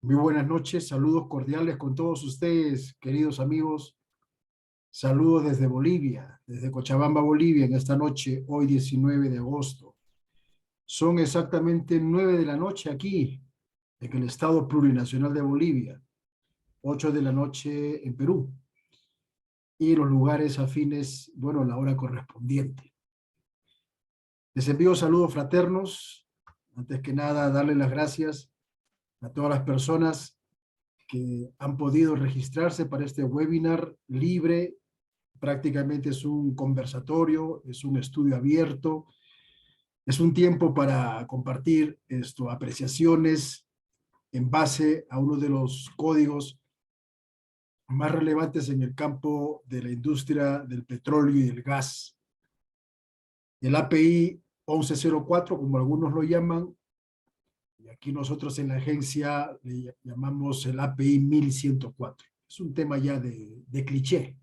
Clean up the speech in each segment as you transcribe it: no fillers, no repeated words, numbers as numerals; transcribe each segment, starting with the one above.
Muy buenas noches, saludos cordiales con todos ustedes, queridos amigos. Saludos desde Bolivia, desde Cochabamba, Bolivia, en esta noche, hoy 19 de agosto. Son exactamente 9 de la noche aquí, en el Estado Plurinacional de Bolivia, 8 de la noche en Perú, y los lugares afines, bueno, la hora correspondiente. Les envío saludos fraternos. Antes que nada, darle las gracias a todas las personas que han podido registrarse para este webinar libre. Prácticamente es un conversatorio, es un estudio abierto, es un tiempo para compartir apreciaciones en base a uno de los códigos más relevantes en el campo de la industria del petróleo y del gas. El API 1104, como algunos lo llaman, y aquí nosotros en la agencia le llamamos el API 1104. Es un tema ya de cliché.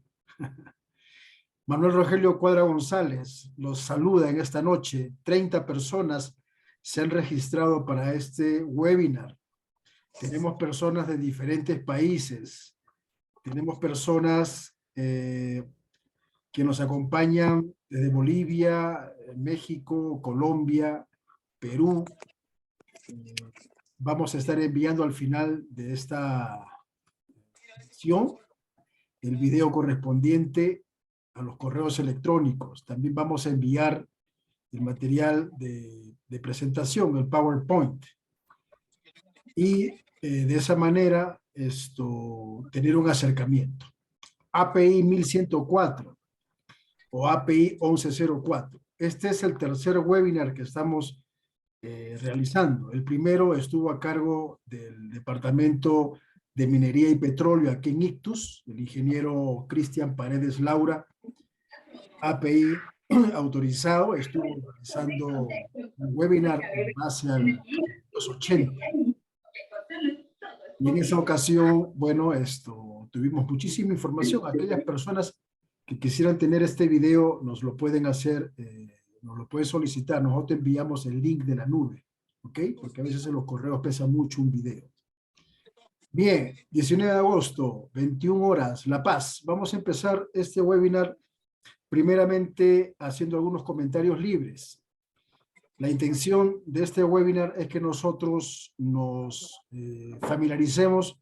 Manuel Rogelio Cuadra González los saluda en esta noche. 30 personas se han registrado para este webinar. Tenemos personas de diferentes países. Tenemos personas que nos acompañan desde Bolivia, México, Colombia, Perú. Vamos a estar enviando al final de esta sesión el video correspondiente a los correos electrónicos. También vamos a enviar el material de presentación, el PowerPoint. Y de esa manera tener un acercamiento. API 1104 o API 1104. Este es el tercer webinar que estamos realizando. El primero estuvo a cargo del Departamento de Minería y Petróleo aquí en Ictus, el ingeniero Cristian Paredes Laura, API autorizado, estuvo realizando un webinar en base a los 80. Y en esa ocasión, bueno, tuvimos muchísima información. Aquellas personas que quisieran tener este video nos lo pueden hacer, nos lo pueden solicitar. Nosotros enviamos el link de la nube, ¿ok? Porque a veces en los correos pesa mucho un video. Bien, 19 de agosto, 21 horas, La Paz. Vamos a empezar este webinar primeramente haciendo algunos comentarios libres. La intención de este webinar es que nosotros nos familiaricemos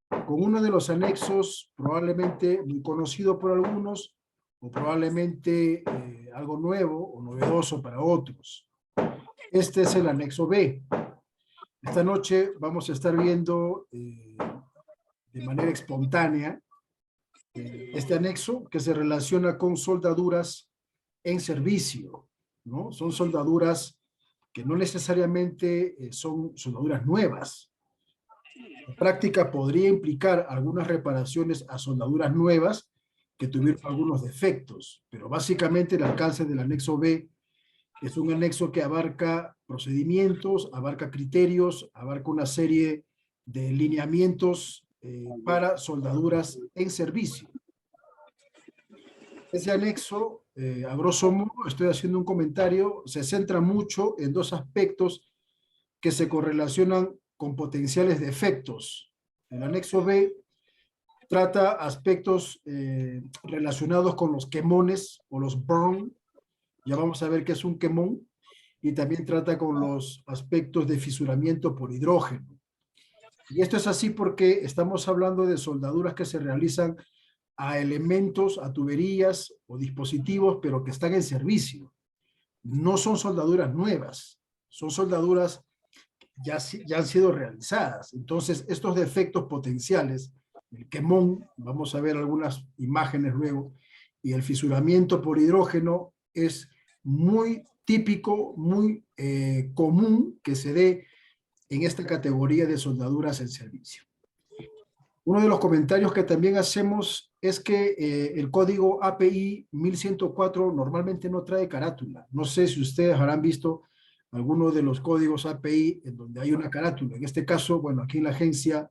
con uno de los anexos, probablemente muy conocido por algunos, o probablemente algo nuevo o novedoso para otros. Este es el anexo B. Esta noche vamos a estar viendo de manera espontánea este anexo que se relaciona con soldaduras en servicio, ¿no? Son soldaduras que no necesariamente son soldaduras nuevas. La práctica podría implicar algunas reparaciones a soldaduras nuevas que tuvieron algunos defectos, pero básicamente el alcance del anexo B es un anexo que abarca procedimientos, abarca criterios, abarca una serie de lineamientos para soldaduras en servicio. Ese anexo, a grosso modo, estoy haciendo un comentario, se centra mucho en dos aspectos que se correlacionan con potenciales defectos. El anexo B trata aspectos relacionados con los quemones o los burn. Ya vamos a ver qué es un quemón. Y también trata con los aspectos de fisuramiento por hidrógeno. Y esto es así porque estamos hablando de soldaduras que se realizan a elementos, a tuberías o dispositivos, pero que están en servicio. No son soldaduras nuevas, son soldaduras ya han sido realizadas. Entonces, estos defectos potenciales, el quemón, vamos a ver algunas imágenes luego, y el fisuramiento por hidrógeno es muy típico, muy común que se dé en esta categoría de soldaduras en servicio. Uno de los comentarios que también hacemos es que el código API 1104 normalmente no trae carátula. No sé si ustedes habrán visto alguno de los códigos API en donde hay una carátula. En este caso, bueno, aquí en la agencia,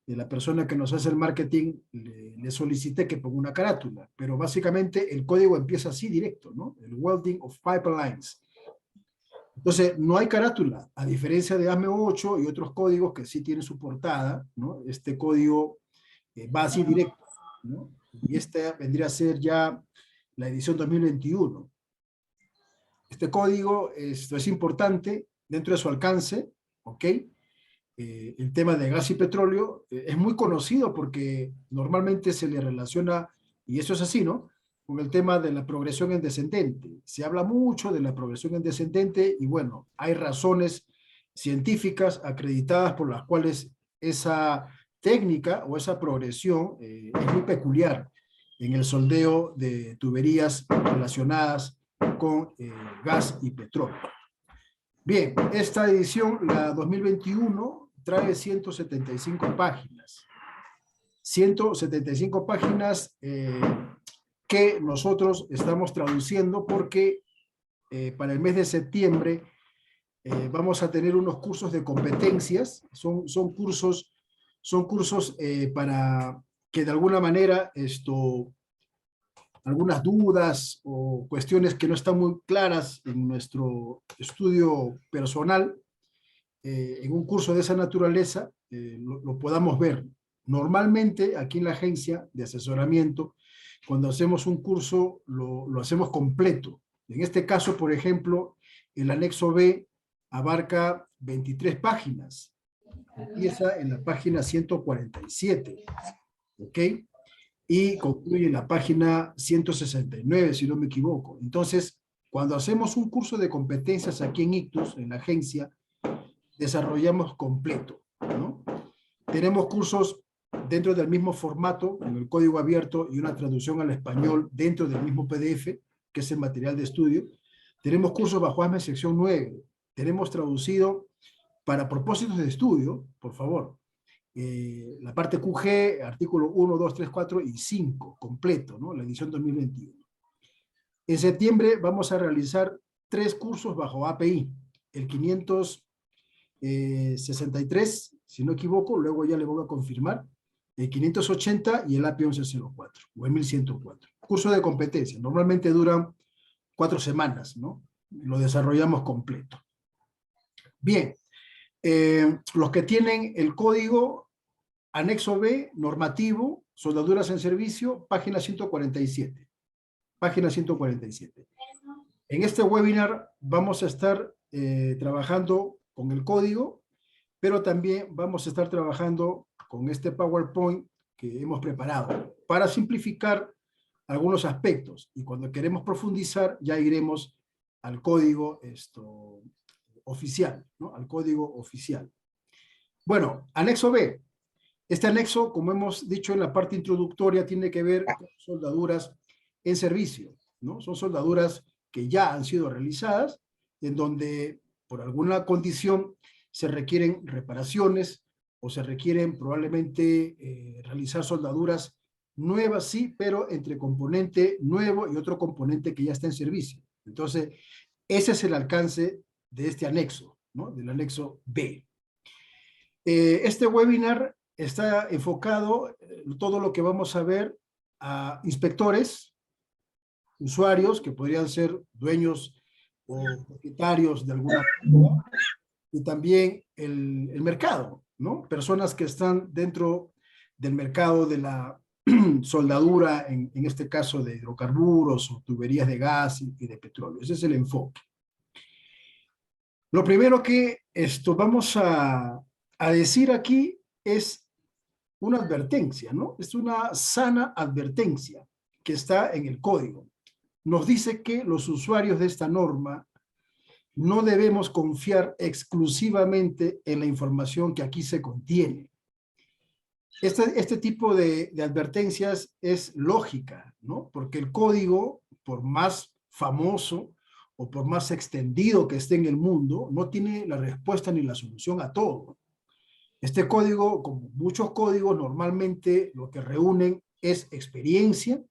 la persona que nos hace el marketing le solicité que ponga una carátula, pero básicamente el código empieza así directo, ¿no? El Welding of Pipelines. Entonces, no hay carátula, a diferencia de ASME8 y otros códigos que sí tienen su portada, ¿no? Este código va así directo, ¿no? Y esta vendría a ser ya la edición 2021. Este código esto es importante dentro de su alcance, ¿ok? El tema de gas y petróleo es muy conocido porque normalmente se le relaciona, y eso es así, ¿no? Con el tema de la progresión en descendente. Se habla mucho de la progresión en descendente y bueno, hay razones científicas acreditadas por las cuales esa técnica o esa progresión es muy peculiar en el soldeo de tuberías relacionadas con gas y petróleo. Bien, esta edición, la 2021, trae 175 páginas. 175 páginas que nosotros estamos traduciendo porque para el mes de septiembre vamos a tener unos cursos de competencias. Son cursos para que de alguna manera algunas dudas o cuestiones que no están muy claras en nuestro estudio personal, en un curso de esa naturaleza, lo podamos ver. Normalmente, aquí en la agencia de asesoramiento, cuando hacemos un curso, lo hacemos completo. En este caso, por ejemplo, el anexo B abarca 23 páginas. Empieza en la página 147, ¿ok? Y concluye en la página 169, si no me equivoco. Entonces, cuando hacemos un curso de competencias aquí en Ictus, en la agencia, desarrollamos completo, ¿no? Tenemos cursos dentro del mismo formato, en el código abierto y una traducción al español dentro del mismo PDF, que es el material de estudio. Tenemos cursos bajo ASME sección 9. Tenemos traducido para propósitos de estudio, por favor, la parte QG, artículo 1, 2, 3, 4 y 5, completo, ¿no? La edición 2021. En septiembre vamos a realizar 3 cursos bajo API, el 563, si no equivoco, luego ya le voy a confirmar, el 580 y el API 1104, o el 1104. Curso de competencia, normalmente duran 4 semanas, ¿no? Lo desarrollamos completo. Bien, los que tienen el código anexo B, normativo, soldaduras en servicio, página 147. Página 147. En este webinar vamos a estar trabajando con el código, pero también vamos a estar trabajando con este PowerPoint que hemos preparado para simplificar algunos aspectos. Y cuando queremos profundizar, ya iremos al código oficial, ¿no? Al código oficial. Bueno, anexo B. Este anexo, como hemos dicho en la parte introductoria, tiene que ver con soldaduras en servicio, ¿no? Son soldaduras que ya han sido realizadas, en donde por alguna condición se requieren reparaciones o se requieren probablemente realizar soldaduras nuevas, sí, pero entre componente nuevo y otro componente que ya está en servicio. Entonces, ese es el alcance de este anexo, ¿no? Del anexo B. Este webinar está enfocado, todo lo que vamos a ver, a inspectores, usuarios que podrían ser dueños o propietarios de alguna cosa, y también el mercado, ¿no? Personas que están dentro del mercado de la soldadura, en este caso de hidrocarburos o tuberías de gas y de petróleo. Ese es el enfoque. Lo primero que vamos a decir aquí es una advertencia, ¿no? Es una sana advertencia que está en el código. Nos dice que los usuarios de esta norma no debemos confiar exclusivamente en la información que aquí se contiene. Este tipo de advertencias es lógica, ¿no? Porque el código, por más famoso o por más extendido que esté en el mundo, no tiene la respuesta ni la solución a todo. Este código, como muchos códigos, normalmente lo que reúnen es experiencia,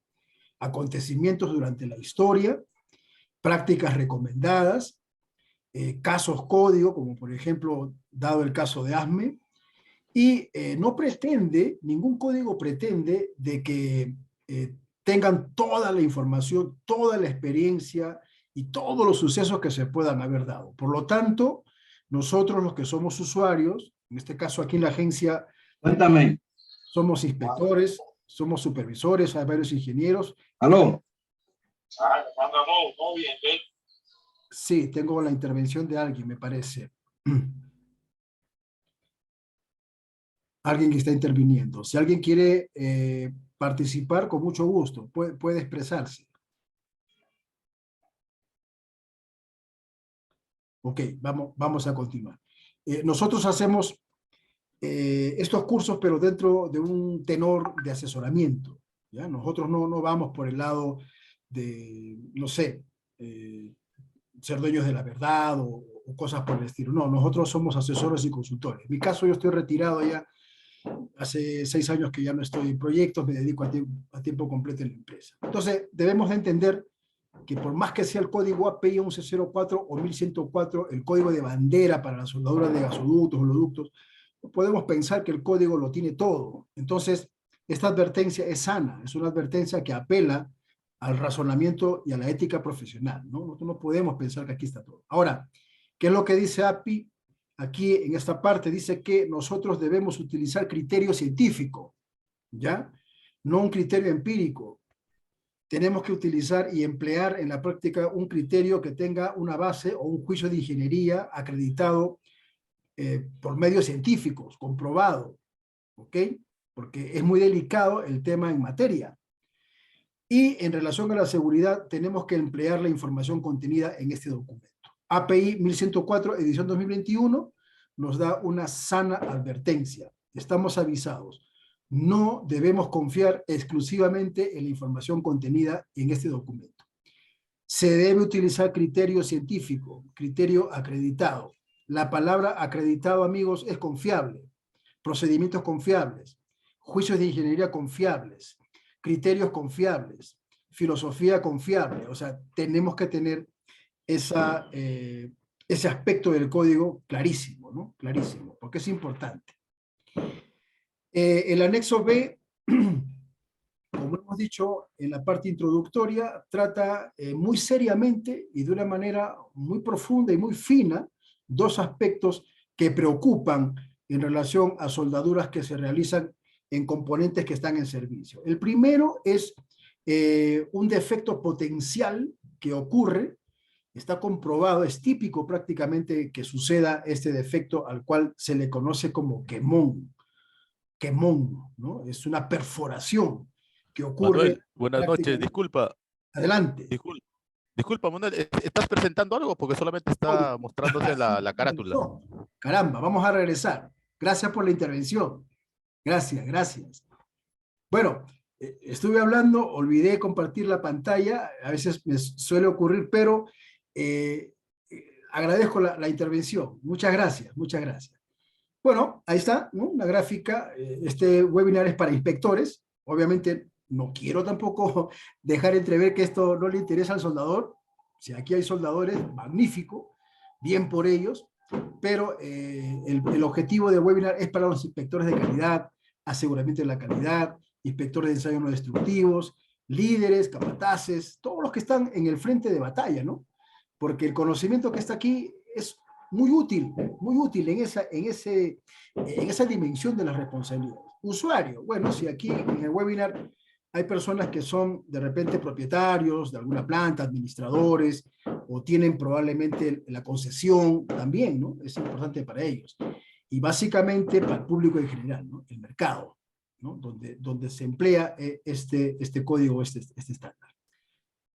acontecimientos durante la historia, prácticas recomendadas, casos código, como por ejemplo, dado el caso de ASME, y no pretende, ningún código pretende de que tengan toda la información, toda la experiencia y todos los sucesos que se puedan haber dado. Por lo tanto, nosotros los que somos usuarios, en este caso aquí en la agencia, Cuéntame. somos inspectores, somos supervisores, hay varios ingenieros. Aló. Sí, tengo la intervención de alguien, me parece. Alguien que está interviniendo. Si alguien quiere participar, con mucho gusto, puede expresarse. Ok, vamos a continuar. Nosotros hacemos estos cursos, pero dentro de un tenor de asesoramiento. ¿Ya? Nosotros no vamos por el lado de, no sé, ser dueños de la verdad o cosas por el estilo. No, nosotros somos asesores y consultores. En mi caso, yo estoy retirado ya. Hace 6 años que ya no estoy en proyectos, me dedico a tiempo completo en la empresa. Entonces, debemos de entender que por más que sea el código API 1104 o 1104, el código de bandera para la soldadura de gasoductos o oleoductos, no podemos pensar que el código lo tiene todo. Entonces, esta advertencia es sana, es una advertencia que apela al razonamiento y a la ética profesional, ¿no? Nosotros no podemos pensar que aquí está todo. Ahora, ¿qué es lo que dice API? Aquí en esta parte dice que nosotros debemos utilizar criterio científico, ¿ya? No un criterio empírico. Tenemos que utilizar y emplear en la práctica un criterio que tenga una base o un juicio de ingeniería acreditado por medios científicos, comprobado, ¿ok? Porque es muy delicado el tema en materia. Y en relación a la seguridad, tenemos que emplear la información contenida en este documento. API 1104, edición 2021, nos da una sana advertencia. Estamos avisados. No debemos confiar exclusivamente en la información contenida en este documento. Se debe utilizar criterio científico, criterio acreditado. La palabra acreditado, amigos, es confiable. Procedimientos confiables, juicios de ingeniería confiables, criterios confiables, filosofía confiable. O sea, tenemos que tener ese aspecto del código clarísimo, ¿no? Clarísimo, porque es importante. El anexo B, como hemos dicho en la parte introductoria, trata muy seriamente y de una manera muy profunda y muy fina dos aspectos que preocupan en relación a soldaduras que se realizan en componentes que están en servicio. El primero es un defecto potencial que ocurre, está comprobado, es típico prácticamente que suceda este defecto al cual se le conoce como quemón. Quemón, ¿no? Es una perforación que ocurre Manuel, buenas noches. prácticamente. Disculpa, Adelante. disculpa, disculpa, Manuel. ¿Estás presentando algo? Porque solamente está mostrándose la carátula. Caramba, vamos a regresar. Gracias por la intervención. Gracias, gracias. Bueno, estuve hablando, olvidé compartir la pantalla, a veces me suele ocurrir, pero agradezco la intervención. Muchas gracias, muchas gracias. Bueno, ahí está, ¿no? Una gráfica. Este webinar es para inspectores. Obviamente no quiero tampoco dejar entrever que esto no le interesa al soldador. Si aquí hay soldadores, magnífico, bien por ellos, pero el objetivo del webinar es para los inspectores de calidad, aseguramiento de la calidad, inspectores de ensayos no destructivos, líderes, capataces, todos los que están en el frente de batalla, ¿no? Porque el conocimiento que está aquí es muy útil en esa dimensión de las responsabilidades. Usuario, bueno, si aquí en el webinar hay personas que son de repente propietarios de alguna planta, administradores, o tienen probablemente la concesión también, ¿no? Es importante para ellos. Y básicamente para el público en general, ¿no? El mercado, ¿no? Donde se emplea este código, este estándar.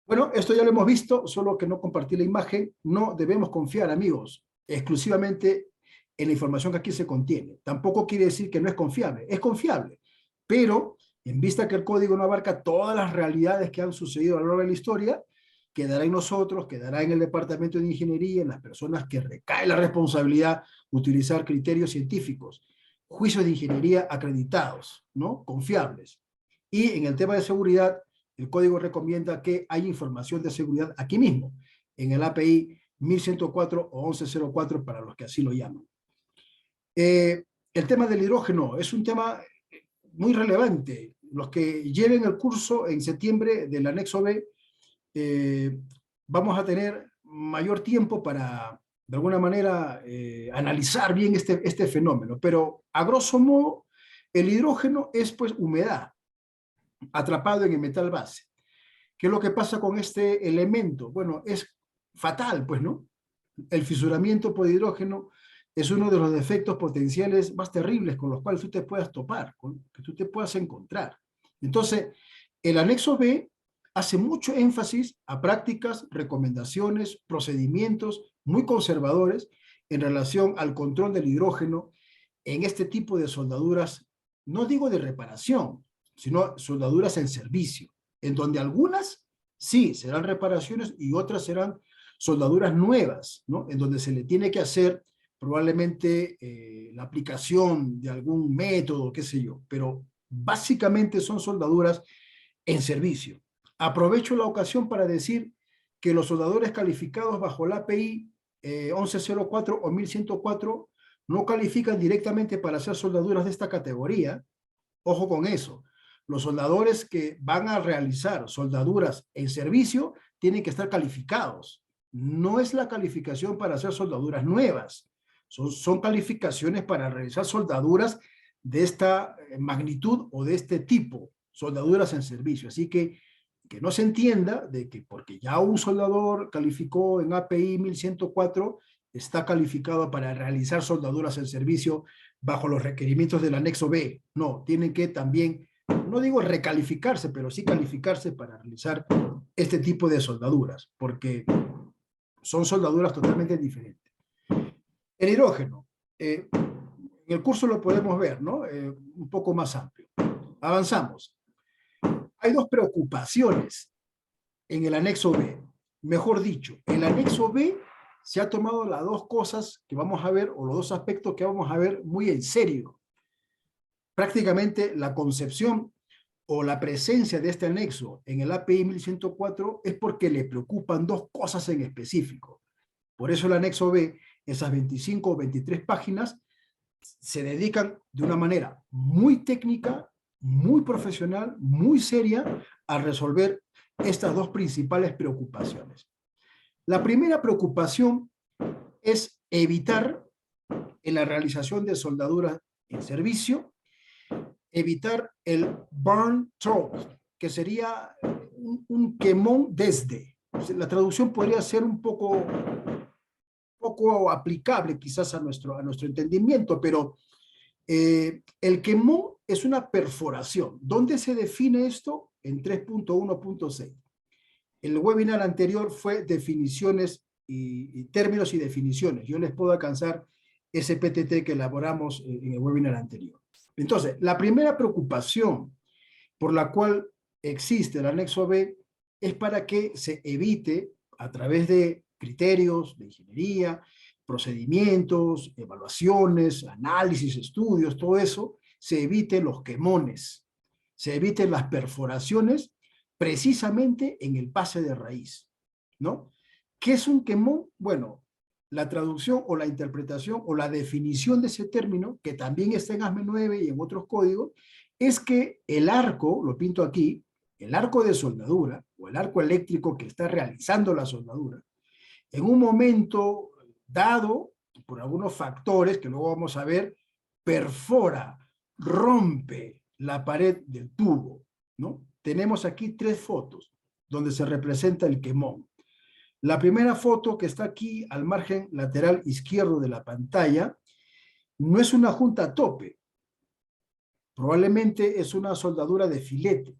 Bueno, esto ya lo hemos visto, solo que no compartí la imagen. No debemos confiar, amigos, exclusivamente en la información que aquí se contiene. Tampoco quiere decir que no es confiable, pero en vista que el código no abarca todas las realidades que han sucedido a lo largo de la historia, quedará en nosotros, quedará en el departamento de ingeniería, en las personas que recae la responsabilidad utilizar criterios científicos, juicios de ingeniería acreditados, ¿no? Confiables. Y en el tema de seguridad, el código recomienda que haya información de seguridad aquí mismo, en el API 1104 o 1104 para los que así lo llaman. El tema del hidrógeno es un tema muy relevante. Los que lleven el curso en septiembre del anexo B, vamos a tener mayor tiempo para, de alguna manera, analizar bien este fenómeno. Pero, a grosso modo, el hidrógeno es, pues, humedad atrapado en el metal base. ¿Qué es lo que pasa con este elemento? Bueno, es fatal, pues, ¿no? El fisuramiento por hidrógeno es uno de los defectos potenciales más terribles con los cuales tú te puedas topar, que tú te puedas encontrar. Entonces, el anexo B hace mucho énfasis a prácticas, recomendaciones, procedimientos muy conservadores en relación al control del hidrógeno en este tipo de soldaduras, no digo de reparación, sino soldaduras en servicio, en donde algunas sí serán reparaciones y otras serán soldaduras nuevas, ¿no? En donde se le tiene que hacer probablemente la aplicación de algún método, qué sé yo, pero básicamente son soldaduras en servicio. Aprovecho la ocasión para decir que los soldadores calificados bajo el API 1104 o 1104 no califican directamente para hacer soldaduras de esta categoría. Ojo con eso. Los soldadores que van a realizar soldaduras en servicio tienen que estar calificados. No es la calificación para hacer soldaduras nuevas. Son calificaciones para realizar soldaduras de esta magnitud o de este tipo, soldaduras en servicio. Así que no se entienda de que porque ya un soldador calificó en API 1104, está calificado para realizar soldaduras en servicio bajo los requerimientos del anexo B. No, tienen que también, no digo recalificarse, pero sí calificarse para realizar este tipo de soldaduras, porque son soldaduras totalmente diferentes. El hidrógeno, en el curso lo podemos ver, ¿no? Un poco más amplio. Avanzamos. Hay dos preocupaciones en el anexo B. Mejor dicho, el anexo B se ha tomado las dos cosas que vamos a ver, o los dos aspectos que vamos a ver muy en serio. Prácticamente la concepción o la presencia de este anexo en el API 1104 es porque le preocupan dos cosas en específico. Por eso el anexo B, esas 25 o 23 páginas, se dedican de una manera muy técnica, muy profesional, muy seria a resolver estas dos principales preocupaciones. La primera preocupación es evitar en la realización de soldaduras en servicio, evitar el burn through, que sería un quemón desde. La traducción podría ser un poco aplicable quizás a nuestro entendimiento, pero el quemón es una perforación. ¿Dónde se define esto? En 3.1.6. El webinar anterior fue definiciones y términos y definiciones. Yo les puedo alcanzar ese PTT que elaboramos en el webinar anterior. Entonces, la primera preocupación por la cual existe el anexo B es para que se evite a través de criterios de ingeniería, procedimientos, evaluaciones, análisis, estudios, todo eso, se eviten los quemones, se eviten las perforaciones precisamente en el pase de raíz, ¿no? ¿Qué es un quemón? Bueno, la traducción o la interpretación o la definición de ese término, que también está en ASME 9 y en otros códigos, es que el arco, lo pinto aquí, el arco de soldadura o el arco eléctrico que está realizando la soldadura, en un momento dado, por algunos factores que luego vamos a ver, perfora, rompe la pared del tubo, ¿no? Tenemos aquí tres fotos donde se representa el quemón. La primera foto que está aquí al margen lateral izquierdo de la pantalla no es una junta a tope, probablemente es una soldadura de filete,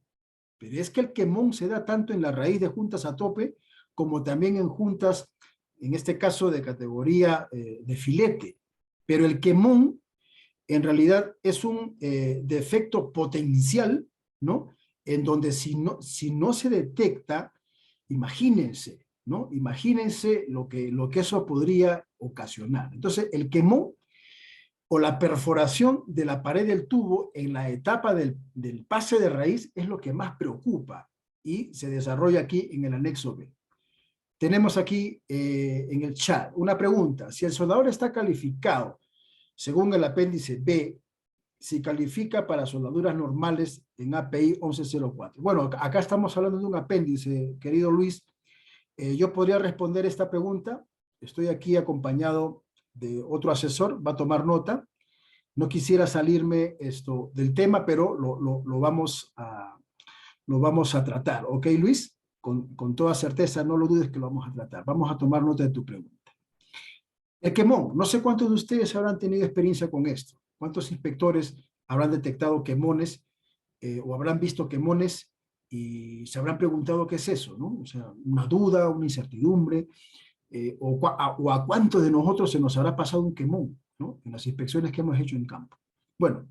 pero es que el quemón se da tanto en la raíz de juntas a tope como también en juntas, en este caso de categoría de filete. Pero el quemón en realidad es un defecto potencial, ¿no? En donde si no se detecta, imagínense, ¿no? Imagínense lo que eso podría ocasionar. Entonces, el quemón o la perforación de la pared del tubo en la etapa del pase de raíz es lo que más preocupa y se desarrolla aquí en el anexo B. Tenemos aquí en el chat una pregunta. Si el soldador está calificado según el apéndice B, si califica para soldaduras normales en API 1104. Bueno, acá estamos hablando de un apéndice, querido Luis. Yo podría responder esta pregunta. Estoy aquí acompañado de otro asesor, va a tomar nota. No quisiera salirme del tema, pero lo vamos a tratar. ¿Ok, Luis? Con toda certeza, no lo dudes que lo vamos a tratar. Vamos a tomar nota de tu pregunta. El quemón, no sé cuántos de ustedes habrán tenido experiencia con esto. ¿Cuántos inspectores habrán detectado quemones o habrán visto quemones y se habrán preguntado qué es eso, ¿no? O sea, una duda, una incertidumbre, o a cuántos de nosotros se nos habrá pasado un quemón, ¿no? En las inspecciones que hemos hecho en campo. Bueno,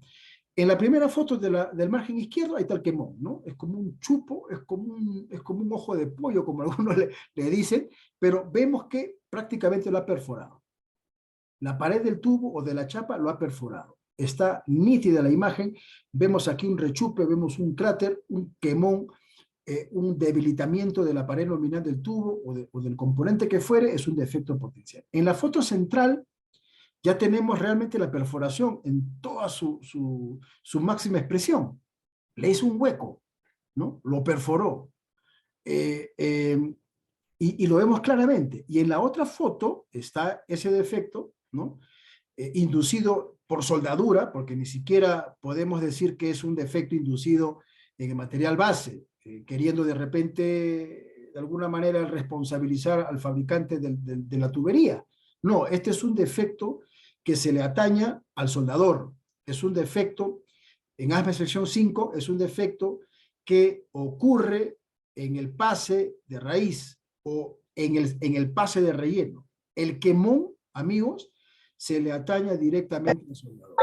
en la primera foto del margen izquierdo ahí está el quemón, ¿no? Es como un chupo, es como un ojo de pollo, como algunos le dicen, pero vemos que prácticamente lo ha perforado. La pared del tubo o de la chapa lo ha perforado. Está nítida la imagen, vemos aquí un rechupe, vemos un cráter, un quemón, un debilitamiento de la pared nominal del tubo o del componente que fuere, es un defecto potencial. En la foto central ya tenemos realmente la perforación en toda su máxima expresión. Le hizo un hueco, ¿no? Lo perforó. Y lo vemos claramente. Y en la otra foto está ese defecto, ¿no? Inducido por soldadura, porque ni siquiera podemos decir que es un defecto inducido en el material base, queriendo de repente, de alguna manera, responsabilizar al fabricante de la tubería. No, este es un defecto que se le ataña al soldador. Es un defecto, en ASME sección 5, es un defecto que ocurre en el pase de raíz o en el pase de relleno. El quemón, amigos, se le ataña directamente al soldador.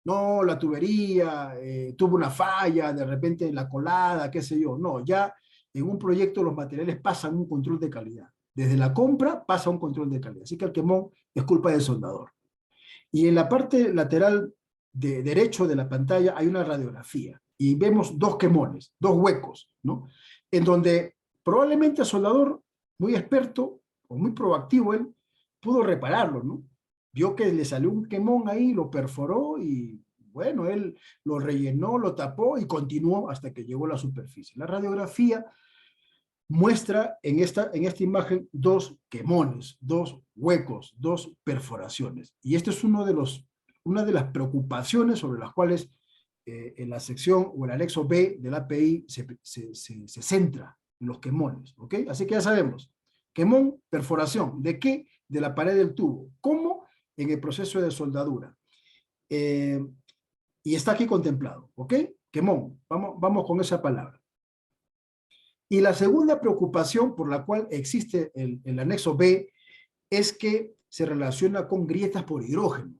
No, la tubería tuvo una falla, de repente en la colada, qué sé yo. No, ya en un proyecto los materiales pasan un control de calidad. Desde la compra pasa un control de calidad. Así que el quemón es culpa del soldador. Y en la parte lateral de derecho de la pantalla hay una radiografía. Y vemos dos quemones, dos huecos, ¿no? En donde probablemente el soldador, muy experto o muy proactivo, él pudo repararlo, ¿no? Vio que le salió un quemón ahí, lo perforó y, bueno, él lo rellenó, lo tapó y continuó hasta que llegó a la superficie. La radiografía muestra en esta imagen dos quemones, dos huecos, dos perforaciones. Y esto es una de las preocupaciones sobre las cuales en la sección o el anexo B del API se centra en los quemones, ¿ok? Así que ya sabemos, quemón, perforación. ¿De qué? De la pared del tubo. ¿Cómo? En el proceso de soldadura. Y está aquí contemplado, ¿ok? Quemón, vamos con esa palabra. Y la segunda preocupación por la cual existe el anexo B es que se relaciona con grietas por hidrógeno.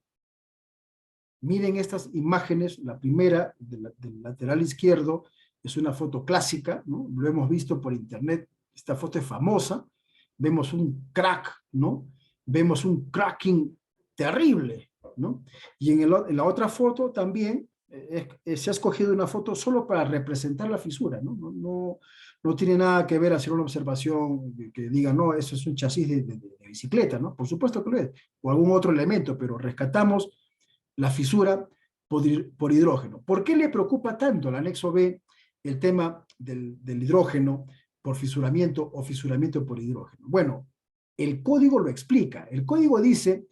Miren estas imágenes, la primera del lateral izquierdo es una foto clásica, ¿no? Lo hemos visto por internet, esta foto es famosa, vemos un crack, ¿no? Vemos un cracking terrible, ¿no? Y en la otra foto también se ha escogido una foto solo para representar la fisura, ¿no? No tiene nada que ver hacer una observación que diga, no, eso es un chasis de bicicleta, ¿no? Por supuesto que lo es, o algún otro elemento, pero rescatamos la fisura por hidrógeno. ¿Por qué le preocupa tanto al anexo B el tema del hidrógeno por fisuramiento o fisuramiento por hidrógeno? Bueno, el código lo explica. El código dice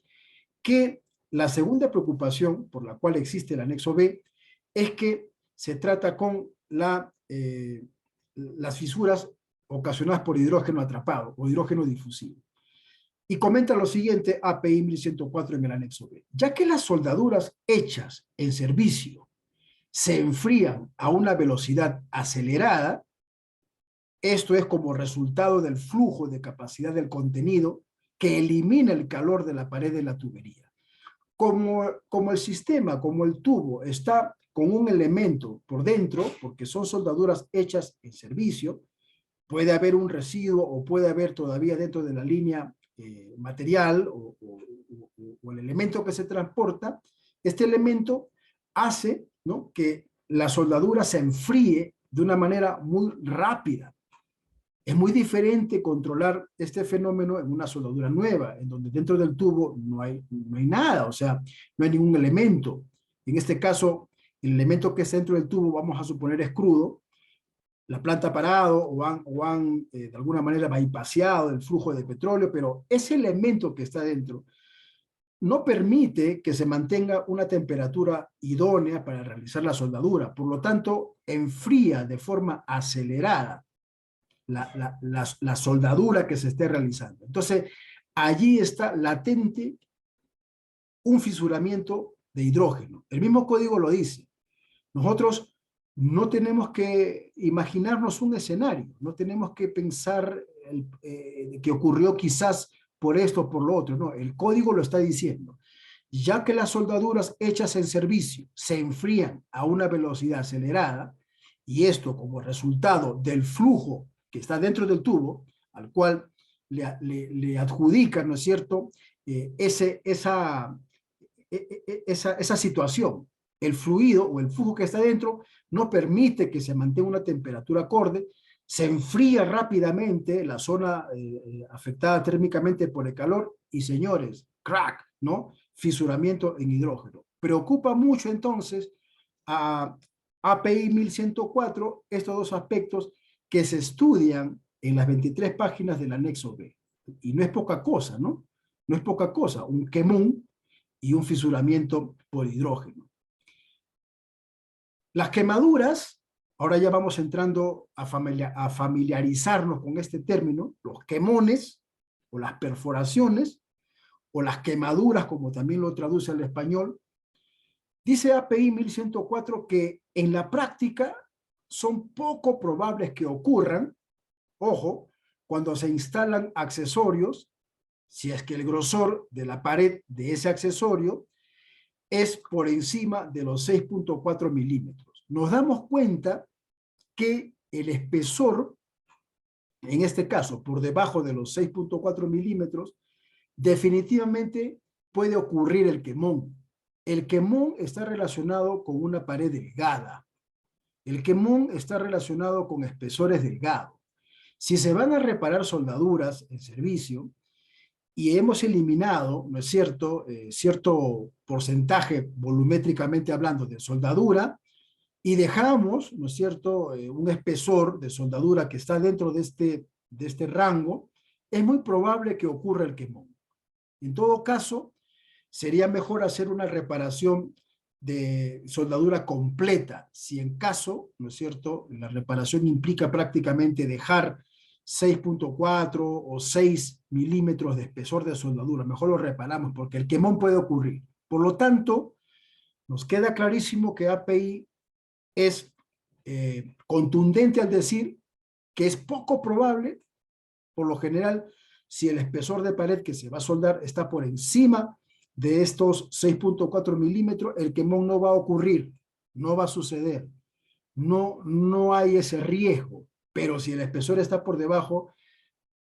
que la segunda preocupación por la cual existe el anexo B es que se trata con las fisuras ocasionadas por hidrógeno atrapado o hidrógeno difusivo. Y comenta lo siguiente API 1104 en el anexo B. Ya que las soldaduras hechas en servicio se enfrían a una velocidad acelerada, esto es como resultado del flujo de capacidad del contenido que elimina el calor de la pared de la tubería. Como el sistema, como el tubo está con un elemento por dentro, porque son soldaduras hechas en servicio, puede haber un residuo o puede haber todavía dentro de la línea material o el elemento que se transporta, este elemento hace, ¿no?, que la soldadura se enfríe de una manera muy rápida. Es muy diferente controlar este fenómeno en una soldadura nueva, en donde dentro del tubo no hay nada, o sea, no hay ningún elemento. En este caso, el elemento que está dentro del tubo, vamos a suponer, es crudo, la planta ha parado o han de alguna manera bypaseado el flujo de petróleo, pero ese elemento que está dentro no permite que se mantenga una temperatura idónea para realizar la soldadura. Por lo tanto, enfría de forma acelerada la soldadura que se esté realizando. Entonces, allí está latente un fisuramiento de hidrógeno. El mismo código lo dice. Nosotros no tenemos que imaginarnos un escenario, no tenemos que pensar que ocurrió quizás por esto o por lo otro, no, el código lo está diciendo. Ya que las soldaduras hechas en servicio se enfrían a una velocidad acelerada, y esto como resultado del flujo que está dentro del tubo, al cual le adjudican, ¿no es cierto?, esa situación. El fluido o el flujo que está dentro no permite que se mantenga una temperatura acorde, se enfría rápidamente la zona afectada térmicamente por el calor y, señores, crack, ¿no?, fisuramiento en hidrógeno. Preocupa mucho entonces a API 1104 estos dos aspectos que se estudian en las 23 páginas del anexo B. Y no es poca cosa, ¿no? No es poca cosa, un quemón y un fisuramiento por hidrógeno. Las quemaduras, ahora ya vamos entrando a familiarizarnos con este término, los quemones o las perforaciones o las quemaduras, como también lo traduce al español. Dice API 1104 que en la práctica son poco probables que ocurran, ojo, cuando se instalan accesorios, si es que el grosor de la pared de ese accesorio es por encima de los 6.4 milímetros. Nos damos cuenta que el espesor, en este caso por debajo de los 6.4 milímetros, definitivamente puede ocurrir el quemón. El quemón está relacionado con una pared delgada. El quemón está relacionado con espesores delgados. Si se van a reparar soldaduras en servicio y hemos eliminado, ¿no es cierto?, cierto porcentaje volumétricamente hablando de soldadura y dejamos, ¿no es cierto?, un espesor de soldadura que está dentro de este rango, es muy probable que ocurra el quemón. En todo caso, sería mejor hacer una reparación de soldadura completa, si en caso, ¿no es cierto?, la reparación implica prácticamente dejar 6.4 o 6 milímetros de espesor de soldadura, mejor lo reparamos porque el quemón puede ocurrir. Por lo tanto, nos queda clarísimo que API es contundente al decir que es poco probable, por lo general, si el espesor de pared que se va a soldar está por encima de estos 6.4 milímetros, el quemón no va a ocurrir, no va a suceder, no hay ese riesgo, pero si el espesor está por debajo,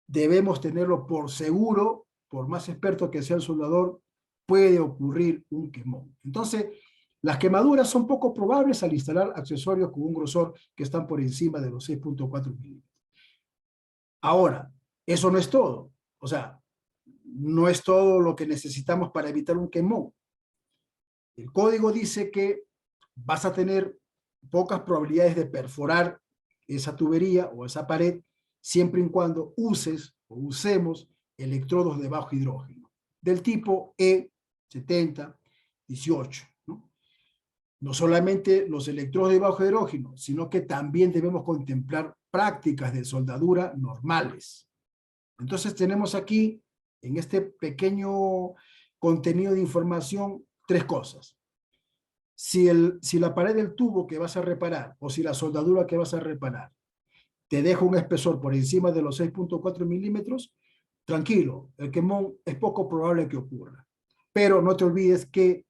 debemos tenerlo por seguro, por más experto que sea el soldador, puede ocurrir un quemón. Entonces, las quemaduras son poco probables al instalar accesorios con un grosor que están por encima de los 6.4 milímetros. Ahora, eso no es todo. O sea, no es todo lo que necesitamos para evitar un quemón. El código dice que vas a tener pocas probabilidades de perforar esa tubería o esa pared siempre y cuando uses o usemos electrodos de bajo hidrógeno del tipo E70, 18. No solamente los electrodos de bajo hidrógeno, sino que también debemos contemplar prácticas de soldadura normales. Entonces tenemos aquí, en este pequeño contenido de información, tres cosas. Si la pared del tubo que vas a reparar o si la soldadura que vas a reparar te deja un espesor por encima de los 6.4 milímetros, tranquilo, el quemón es poco probable que ocurra. Pero no te olvides que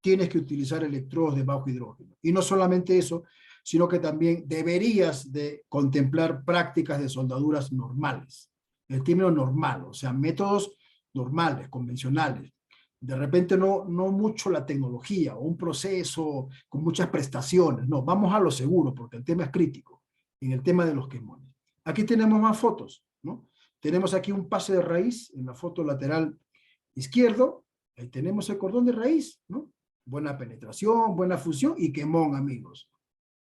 tienes que utilizar electrodos de bajo hidrógeno. Y no solamente eso, sino que también deberías de contemplar prácticas de soldaduras normales. el término normal, o sea, métodos normales, convencionales. De repente no mucho la tecnología o un proceso con muchas prestaciones. No, vamos a lo seguro porque el tema es crítico en el tema de los quemones. Aquí tenemos más fotos, ¿no? Tenemos aquí un pase de raíz en la foto lateral izquierdo. Ahí tenemos el cordón de raíz, ¿no? Buena penetración, buena fusión y quemón, amigos.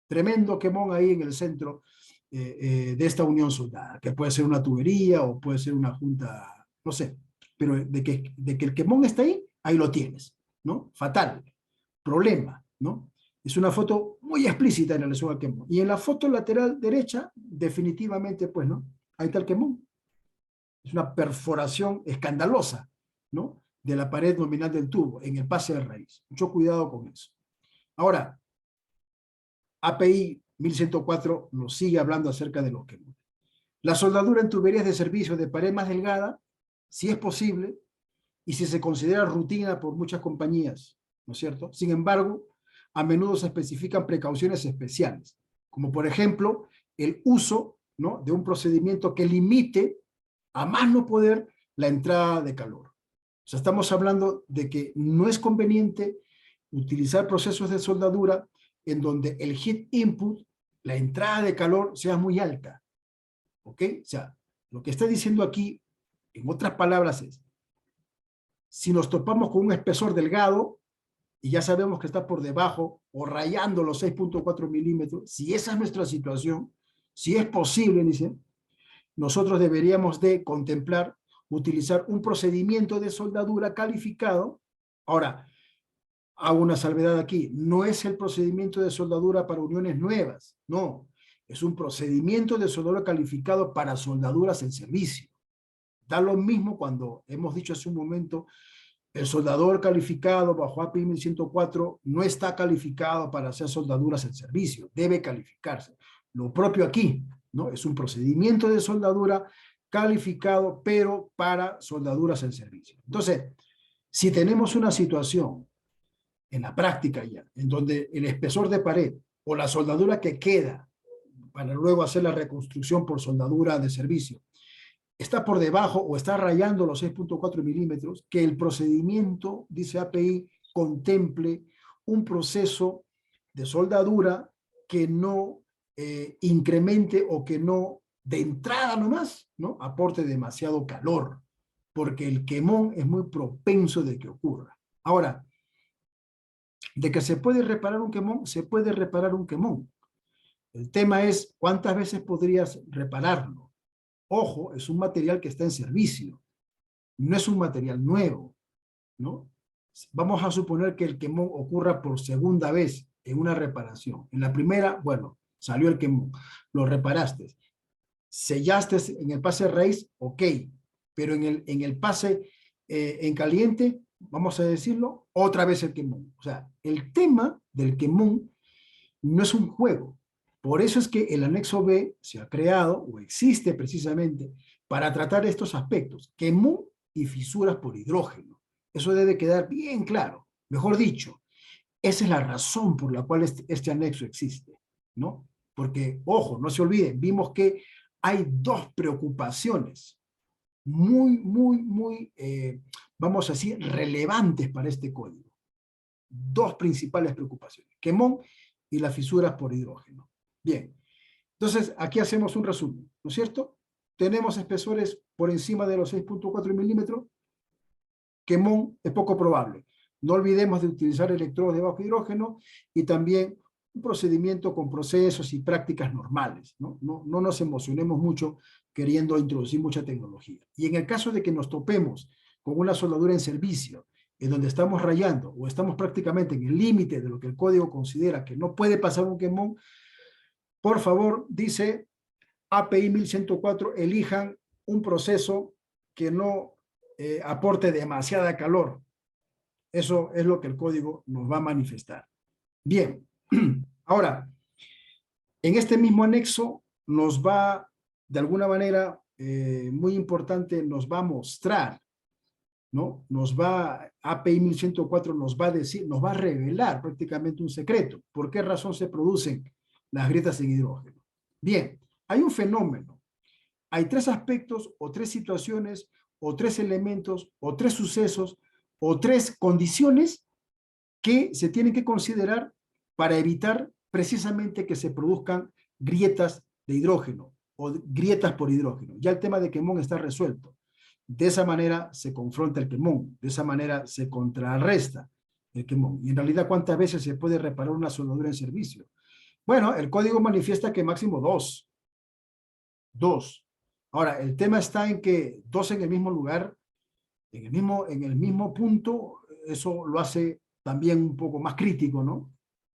Tremendo quemón ahí en el centro de esta unión soldada, que puede ser una tubería o puede ser una junta, no sé, pero de que el quemón está ahí, ahí lo tienes, ¿no? Fatal, problema, ¿no? Es una foto muy explícita en relación al quemón. Y en la foto lateral derecha, definitivamente, pues, ¿no? Ahí está el quemón. Es una perforación escandalosa, ¿no? De la pared nominal del tubo, en el pase de raíz. Mucho cuidado con eso. Ahora, API 1104 nos sigue hablando acerca de los quemones. La soldadura en tuberías de servicio de pared más delgada, si es posible, y si se considera rutina por muchas compañías, ¿no es cierto? Sin embargo, a menudo se especifican precauciones especiales, como por ejemplo, el uso, ¿no?, de un procedimiento que limite a más no poder la entrada de calor. O sea, estamos hablando de que no es conveniente utilizar procesos de soldadura en donde el heat input, la entrada de calor, sea muy alta. ¿Ok? O sea, lo que está diciendo aquí, en otras palabras, es, si nos topamos con un espesor delgado, y ya sabemos que está por debajo o rayando los 6.4 milímetros, si esa es nuestra situación, si es posible, dice, nosotros deberíamos de contemplar utilizar un procedimiento de soldadura calificado. Ahora, hago una salvedad aquí, no es el procedimiento de soldadura para uniones nuevas, no, es un procedimiento de soldadura calificado para soldaduras en servicio. Da lo mismo cuando hemos dicho hace un momento, el soldador calificado bajo API 1104 no está calificado para hacer soldaduras en servicio, debe calificarse. Lo propio aquí, ¿no? Es un procedimiento de soldadura calificado, pero para soldaduras en servicio. Entonces, si tenemos una situación en la práctica ya, en donde el espesor de pared o la soldadura que queda para luego hacer la reconstrucción por soldadura de servicio, está por debajo o está rayando los 6.4 milímetros, que el procedimiento, dice API, contemple un proceso de soldadura que no incremente o que no, de entrada nomás, ¿no?, aporte demasiado calor, porque el quemón es muy propenso de que ocurra. Ahora, de que se puede reparar un quemón, se puede reparar un quemón. El tema es cuántas veces podrías repararlo. Ojo, es un material que está en servicio, no es un material nuevo, ¿no? Vamos a suponer que el quemón ocurra por segunda vez en una reparación. En la primera, bueno, salió el quemón, lo reparaste, sellaste en el pase raíz, ok, pero en el pase en caliente, vamos a decirlo, otra vez el quemón. O sea, el tema del quemón no es un juego. Por eso es que el anexo B se ha creado o existe precisamente para tratar estos aspectos, quemón y fisuras por hidrógeno. Eso debe quedar bien claro. Mejor dicho, esa es la razón por la cual este anexo existe, ¿no? Porque, ojo, no se olviden, vimos que hay dos preocupaciones muy, vamos a decir, relevantes para este código. Dos principales preocupaciones, quemón y las fisuras por hidrógeno. Bien, entonces aquí hacemos un resumen, ¿no es cierto? Tenemos espesores por encima de los 6.4 milímetros, quemón es poco probable. No olvidemos de utilizar electrodos de bajo hidrógeno y también un procedimiento con procesos y prácticas normales, ¿no? No nos emocionemos mucho queriendo introducir mucha tecnología. Y en el caso de que nos topemos con una soldadura en servicio, en donde estamos rayando o estamos prácticamente en el límite de lo que el código considera que no puede pasar un quemón, por favor, dice API 1104, elijan un proceso que no aporte demasiada calor. Eso es lo que el código nos va a manifestar. Bien, ahora, en este mismo anexo nos va, de alguna manera muy importante, nos va a mostrar, ¿no? API 1104 nos va a decir, nos va a revelar prácticamente un secreto. ¿Por qué razón se producen las grietas en hidrógeno? Bien, hay un fenómeno. hay tres aspectos o tres situaciones o tres elementos o tres sucesos o tres condiciones que se tienen que considerar para evitar precisamente que se produzcan grietas de hidrógeno o grietas por hidrógeno. Ya el tema de quemón está resuelto. De esa manera se confronta el quemón, de esa manera se contrarresta el quemón. Y en realidad, ¿cuántas veces se puede reparar una soldadura en servicio? Bueno, el código manifiesta que máximo dos. Dos. Ahora, el tema está en que dos en el mismo lugar, en el mismo punto, eso lo hace también un poco más crítico, ¿no?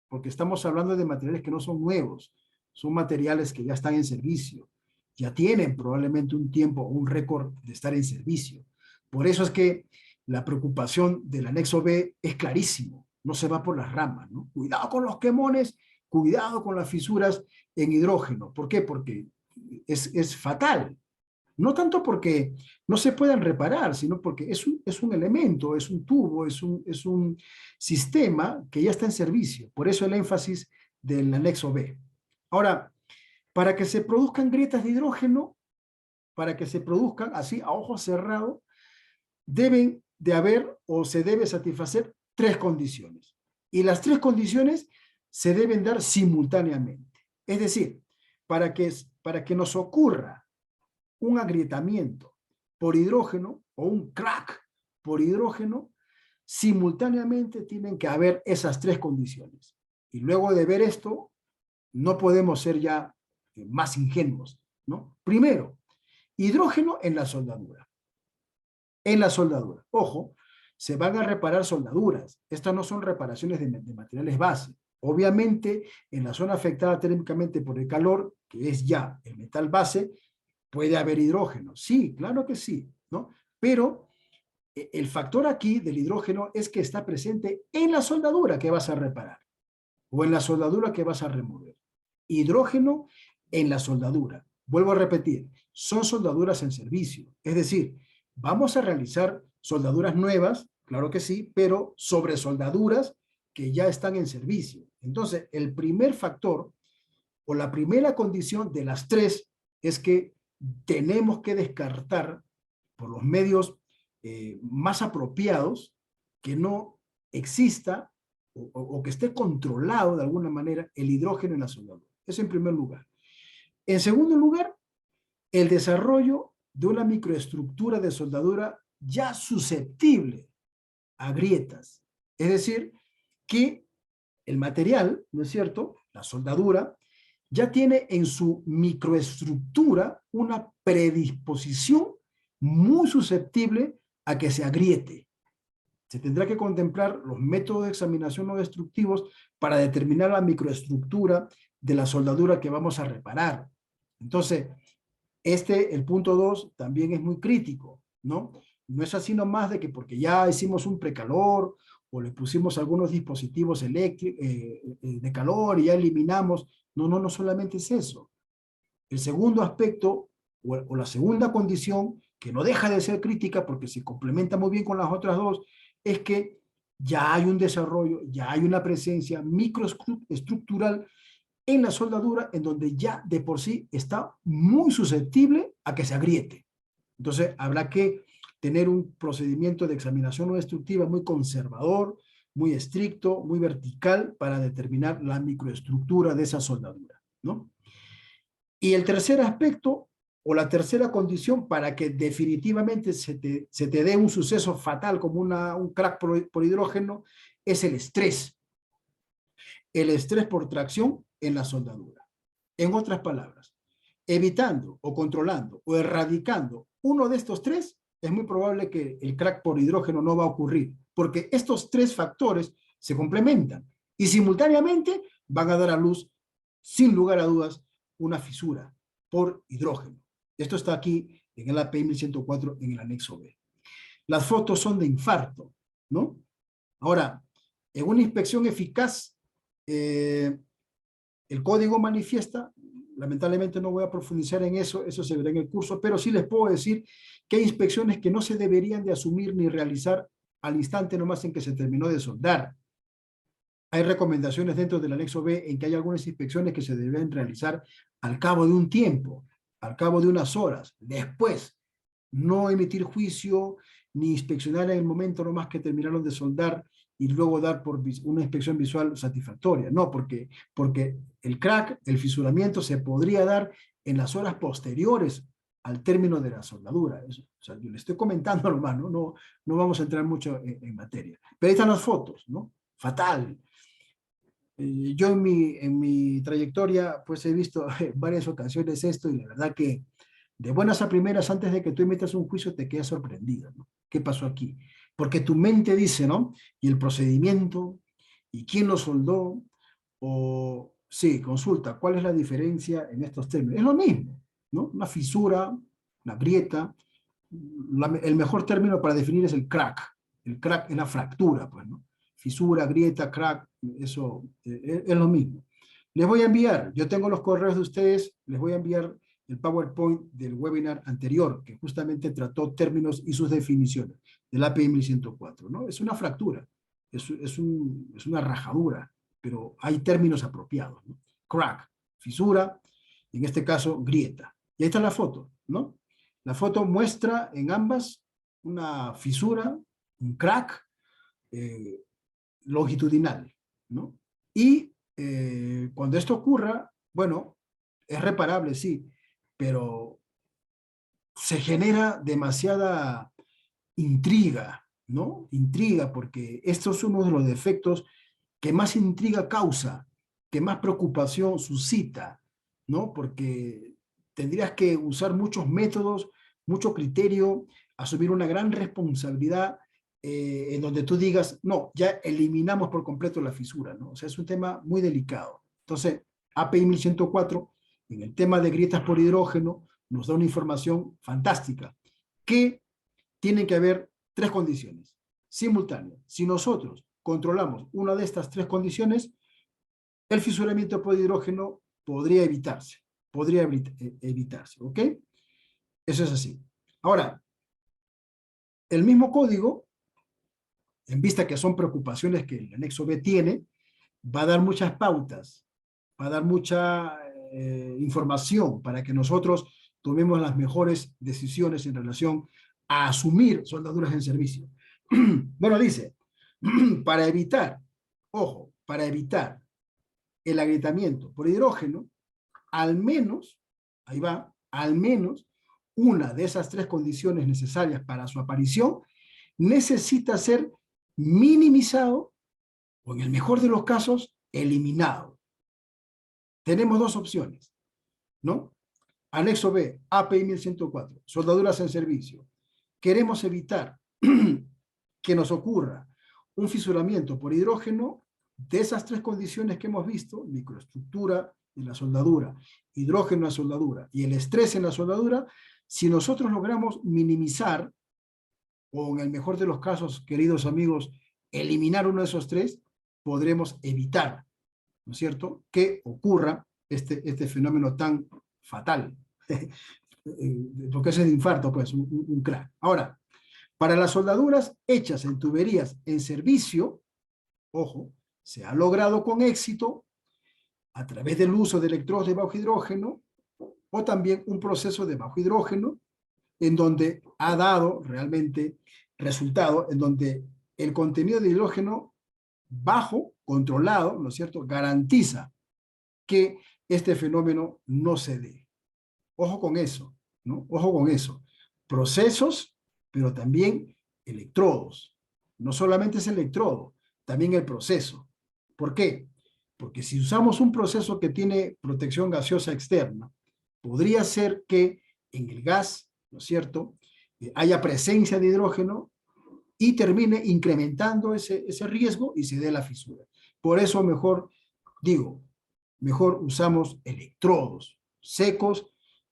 Porque estamos hablando de materiales que no son nuevos, son materiales que ya están en servicio, ya tienen probablemente un tiempo, un récord de estar en servicio. Por eso es que la preocupación del anexo B es clarísimo, no se va por las ramas, ¿no? Cuidado con los quemones, cuidado con las fisuras en hidrógeno. ¿Por qué? Porque es fatal. No tanto porque no se puedan reparar, sino porque es un elemento, es un tubo, es un sistema que ya está en servicio. Por eso el énfasis del anexo B. Ahora, para que se produzcan grietas de hidrógeno, para que se produzcan así a ojo cerrado, deben de haber o se debe satisfacer tres condiciones. Y las tres condiciones se deben dar simultáneamente. Es decir, para que nos ocurra un agrietamiento por hidrógeno o un crack por hidrógeno, simultáneamente tienen que haber esas tres condiciones. Y luego de ver esto, no podemos ser ya más ingenuos, ¿no? Primero, hidrógeno en la soldadura. En la soldadura. Ojo, se van a reparar soldaduras. Estas no son reparaciones de materiales base. Obviamente, en la zona afectada térmicamente por el calor, que es ya el metal base, puede haber hidrógeno. Sí, claro que sí, ¿no? Pero el factor aquí del hidrógeno es que está presente en la soldadura que vas a reparar o en la soldadura que vas a remover. Hidrógeno en la soldadura. Vuelvo a repetir, son soldaduras en servicio. Es decir, vamos a realizar soldaduras nuevas, claro que sí, pero sobre soldaduras que ya están en servicio. Entonces, el primer factor o la primera condición de las tres es que tenemos que descartar por los medios más apropiados que no exista o que esté controlado de alguna manera el hidrógeno en la soldadura. Eso en primer lugar. En segundo lugar, el desarrollo de una microestructura de soldadura ya susceptible a grietas. Es decir, que el material, ¿no es cierto?, la soldadura, ya tiene en su microestructura una predisposición muy susceptible a que se agriete. Se tendrá que contemplar los métodos de examinación no destructivos para determinar la microestructura de la soldadura que vamos a reparar. Entonces, el punto 2 también es muy crítico, ¿no? No es así nomás de que porque ya hicimos un precalor o le pusimos algunos dispositivos de calor y ya eliminamos. No, no, no solamente es eso. El segundo aspecto o la segunda condición, que no deja de ser crítica porque se complementa muy bien con las otras dos, es que ya hay un desarrollo, ya hay una presencia microestructural en la soldadura en donde ya de por sí está muy susceptible a que se agriete. Entonces habrá que tener un procedimiento de examinación no destructiva muy conservador, muy estricto, muy vertical para determinar la microestructura de esa soldadura, ¿no? Y el tercer aspecto o la tercera condición para que definitivamente se te dé un suceso fatal como un crack por hidrógeno es el estrés. El estrés por tracción en la soldadura. En otras palabras, evitando o controlando o erradicando uno de estos tres, es muy probable que el crack por hidrógeno no va a ocurrir, porque estos tres factores se complementan y simultáneamente van a dar a luz, sin lugar a dudas, una fisura por hidrógeno. Esto está aquí en el API 1104 en el anexo B. Las fotos son de infarto, ¿no? Ahora, en una inspección eficaz, el código manifiesta, lamentablemente no voy a profundizar en eso, eso se verá en el curso, pero sí les puedo decir que hay inspecciones que no se deberían de asumir ni realizar al instante nomás en que se terminó de soldar. Hay recomendaciones dentro del anexo B en que hay algunas inspecciones que se deben realizar al cabo de un tiempo, al cabo de unas horas. Después, no emitir juicio ni inspeccionar en el momento nomás que terminaron de soldar y luego dar por una inspección visual satisfactoria. No, porque el crack, el fisuramiento, se podría dar en las horas posteriores al término de la soldadura. Eso, o sea, yo le estoy comentando nomás, no vamos a entrar mucho en materia. Pero ahí están las fotos, ¿no? Fatal. Yo en mi trayectoria pues he visto en varias ocasiones esto y la verdad que de buenas a primeras, antes de que tú emitas un juicio, te quedas sorprendido, ¿no? ¿Qué pasó aquí? Porque tu mente dice, ¿no? Y el procedimiento, y quién lo soldó, o sí, consulta, ¿cuál es la diferencia en estos términos? Es lo mismo, ¿no? Una fisura, una grieta, el mejor término para definir es el crack. El crack es la fractura, pues, ¿no? Fisura, grieta, crack, eso es lo mismo. Les voy a enviar, yo tengo los correos de ustedes, les voy a enviar el PowerPoint del webinar anterior, que justamente trató términos y sus definiciones, del API 1104, ¿no? Es una fractura, es una rajadura, pero hay términos apropiados, ¿no? Crack, fisura, en este caso, grieta. Y ahí está la foto, ¿no? La foto muestra en ambas una fisura, un crack longitudinal, ¿no? Y cuando esto ocurra, bueno, es reparable, sí, pero se genera demasiada intriga, ¿no? Intriga, porque esto es uno de los defectos que más intriga causa, que más preocupación suscita, ¿no? Porque tendrías que usar muchos métodos, mucho criterio, asumir una gran responsabilidad en donde tú digas, no, ya eliminamos por completo la fisura, ¿no? O sea, es un tema muy delicado. Entonces, API 1104, en el tema de grietas por hidrógeno, nos da una información fantástica, que tienen que haber tres condiciones simultáneas. Si nosotros controlamos una de estas tres condiciones, el fisuramiento por hidrógeno podría evitarse, ¿ok? Eso es así. Ahora, el mismo código, en vista que son preocupaciones que el anexo B tiene, va a dar muchas pautas, va a dar mucha información para que nosotros tomemos las mejores decisiones en relación a asumir soldaduras en servicio. Bueno, dice, para evitar, ojo, para evitar el agrietamiento por hidrógeno, al menos, ahí va, al menos una de esas tres condiciones necesarias para su aparición necesita ser minimizado o en el mejor de los casos, eliminado. Tenemos dos opciones, ¿no? Anexo B, API 1104, soldaduras en servicio. Queremos evitar que nos ocurra un fisuramiento por hidrógeno de esas tres condiciones que hemos visto, microestructura en la soldadura, hidrógeno en la soldadura y el estrés en la soldadura. Si nosotros logramos minimizar, o en el mejor de los casos, queridos amigos, eliminar uno de esos tres, podremos evitar, ¿no es cierto?, que ocurra este fenómeno tan fatal, porque es el infarto, pues, un crack. Ahora, para las soldaduras hechas en tuberías en servicio, ojo, se ha logrado con éxito a través del uso de electrodos de bajo hidrógeno o también un proceso de bajo hidrógeno en donde ha dado realmente resultado, en donde el contenido de hidrógeno bajo, controlado, ¿no es cierto?, garantiza que este fenómeno no se dé. Ojo con eso, ¿no? Ojo con eso. Procesos, pero también electrodos. No solamente es el electrodo, también el proceso. ¿Por qué? Porque si usamos un proceso que tiene protección gaseosa externa, podría ser que en el gas, ¿no es cierto?, haya presencia de hidrógeno y termine incrementando ese riesgo y se dé la fisura. Por eso mejor, digo, mejor usamos electrodos secos,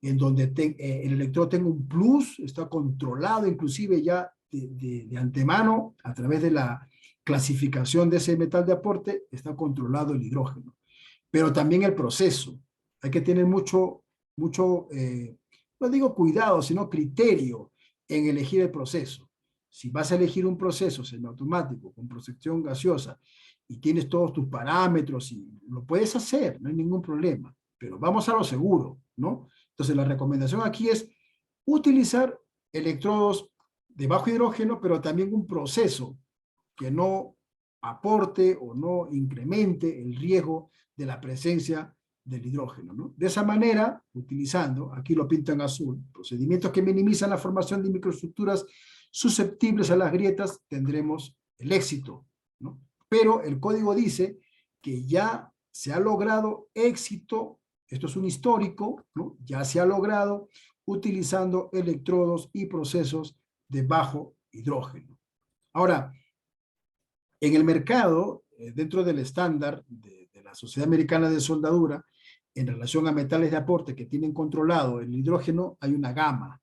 en donde el electrodo tenga un plus, está controlado inclusive ya de antemano a través de la clasificación de ese metal de aporte, está controlado el hidrógeno. Pero también el proceso. Hay que tener mucho, no digo cuidado, sino criterio en elegir el proceso. Si vas a elegir un proceso semiautomático con protección gaseosa y tienes todos tus parámetros y lo puedes hacer, no hay ningún problema, pero vamos a lo seguro, ¿no? Entonces, la recomendación aquí es utilizar electrodos de bajo hidrógeno, pero también un proceso que no aporte o no incremente el riesgo de la presencia del hidrógeno, ¿no? De esa manera, utilizando, aquí lo pinto en azul, procedimientos que minimizan la formación de microestructuras susceptibles a las grietas, tendremos el éxito, ¿no? Pero el código dice que ya se ha logrado éxito, esto es un histórico, ¿no? Ya se ha logrado utilizando electrodos y procesos de bajo hidrógeno. Ahora, en el mercado, dentro del estándar de la Sociedad Americana de Soldadura, en relación a metales de aporte que tienen controlado el hidrógeno, hay una gama,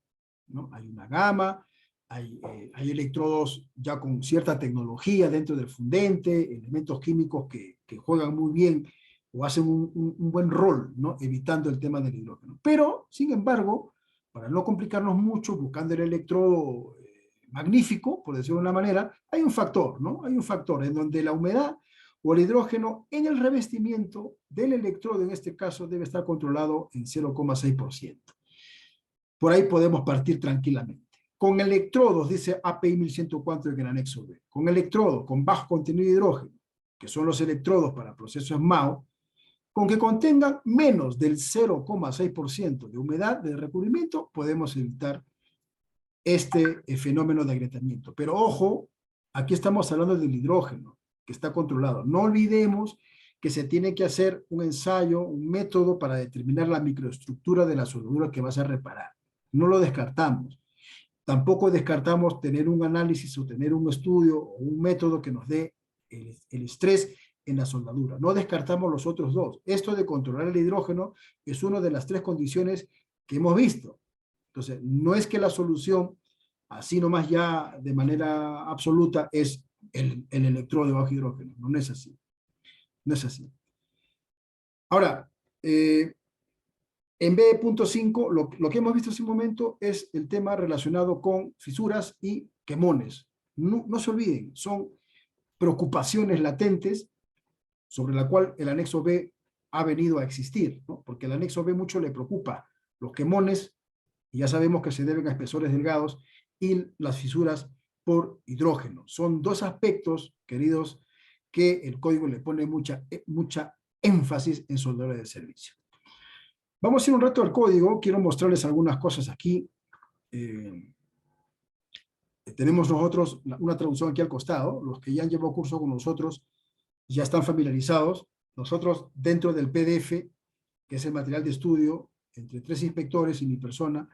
¿no? Hay una gama, hay electrodos ya con cierta tecnología dentro del fundente, elementos químicos que juegan muy bien o hacen un buen rol, ¿no? Evitando el tema del hidrógeno. Pero, sin embargo, para no complicarnos mucho, buscando el electrodo magnífico, por decirlo de una manera, hay un factor, ¿no? Hay un factor en donde la humedad o el hidrógeno en el revestimiento del electrodo, en este caso, debe estar controlado en 0,6%. Por ahí podemos partir tranquilamente. Con electrodos, dice API 1104 en el anexo B, con electrodos con bajo contenido de hidrógeno, que son los electrodos para procesos MAO, con que contengan menos del 0,6% de humedad de recubrimiento, podemos evitar este fenómeno de agrietamiento. Pero ojo, aquí estamos hablando del hidrógeno, que está controlado. No olvidemos que se tiene que hacer un ensayo, un método para determinar la microestructura de la soldadura que vas a reparar. No lo descartamos. Tampoco descartamos tener un análisis o tener un estudio o un método que nos dé el estrés en la soldadura. No descartamos los otros dos. Esto de controlar el hidrógeno es una de las tres condiciones que hemos visto. Entonces, no es que la solución, así nomás ya de manera absoluta, es el electrodo de bajo hidrógeno. No, no es así. No es así. Ahora, en B.5, lo que hemos visto hace un momento es el tema relacionado con fisuras y quemones. No, no se olviden, son preocupaciones latentes sobre la cual el anexo B ha venido a existir, ¿no? Porque el anexo B mucho le preocupa los quemones, y ya sabemos que se deben a espesores delgados, y las fisuras por hidrógeno. Son dos aspectos, queridos, que el código le pone mucha énfasis en soldadura de servicio. Vamos a ir un rato al código. Quiero mostrarles algunas cosas aquí. Tenemos nosotros una traducción aquí al costado. Los que ya han llevado curso con nosotros ya están familiarizados. Nosotros, dentro del PDF, que es el material de estudio, entre 3 inspectores y mi persona,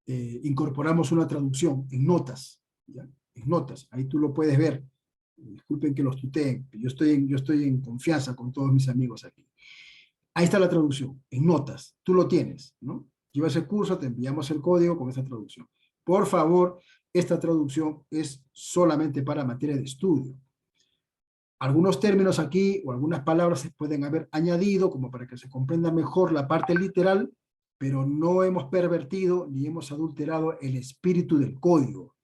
incorporamos una traducción en notas, ¿ya? En notas. Ahí tú lo puedes ver. Disculpen que los tuteen. Yo estoy en confianza con todos mis amigos aquí. Ahí está la traducción, en notas. Tú lo tienes, ¿no? Llevas el curso, te enviamos el código con esta traducción. Por favor, esta traducción es solamente para materia de estudio. Algunos términos aquí o algunas palabras se pueden haber añadido como para que se comprenda mejor la parte literal, pero no hemos pervertido ni hemos adulterado el espíritu del código.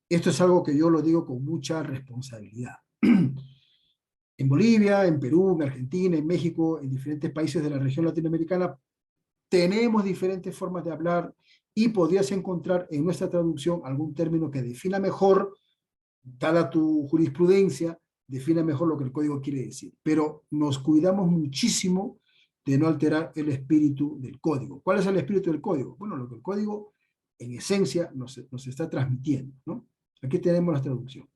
Esto es algo que yo lo digo con mucha responsabilidad. En Bolivia, en Perú, en Argentina, en México, en diferentes países de la región latinoamericana, tenemos diferentes formas de hablar y podrías encontrar en nuestra traducción algún término que defina mejor, dada tu jurisprudencia, defina mejor lo que el código quiere decir. Pero nos cuidamos muchísimo de no alterar el espíritu del código. ¿Cuál es el espíritu del código? Bueno, lo que el código en esencia nos está transmitiendo, ¿no? Aquí tenemos la traducción.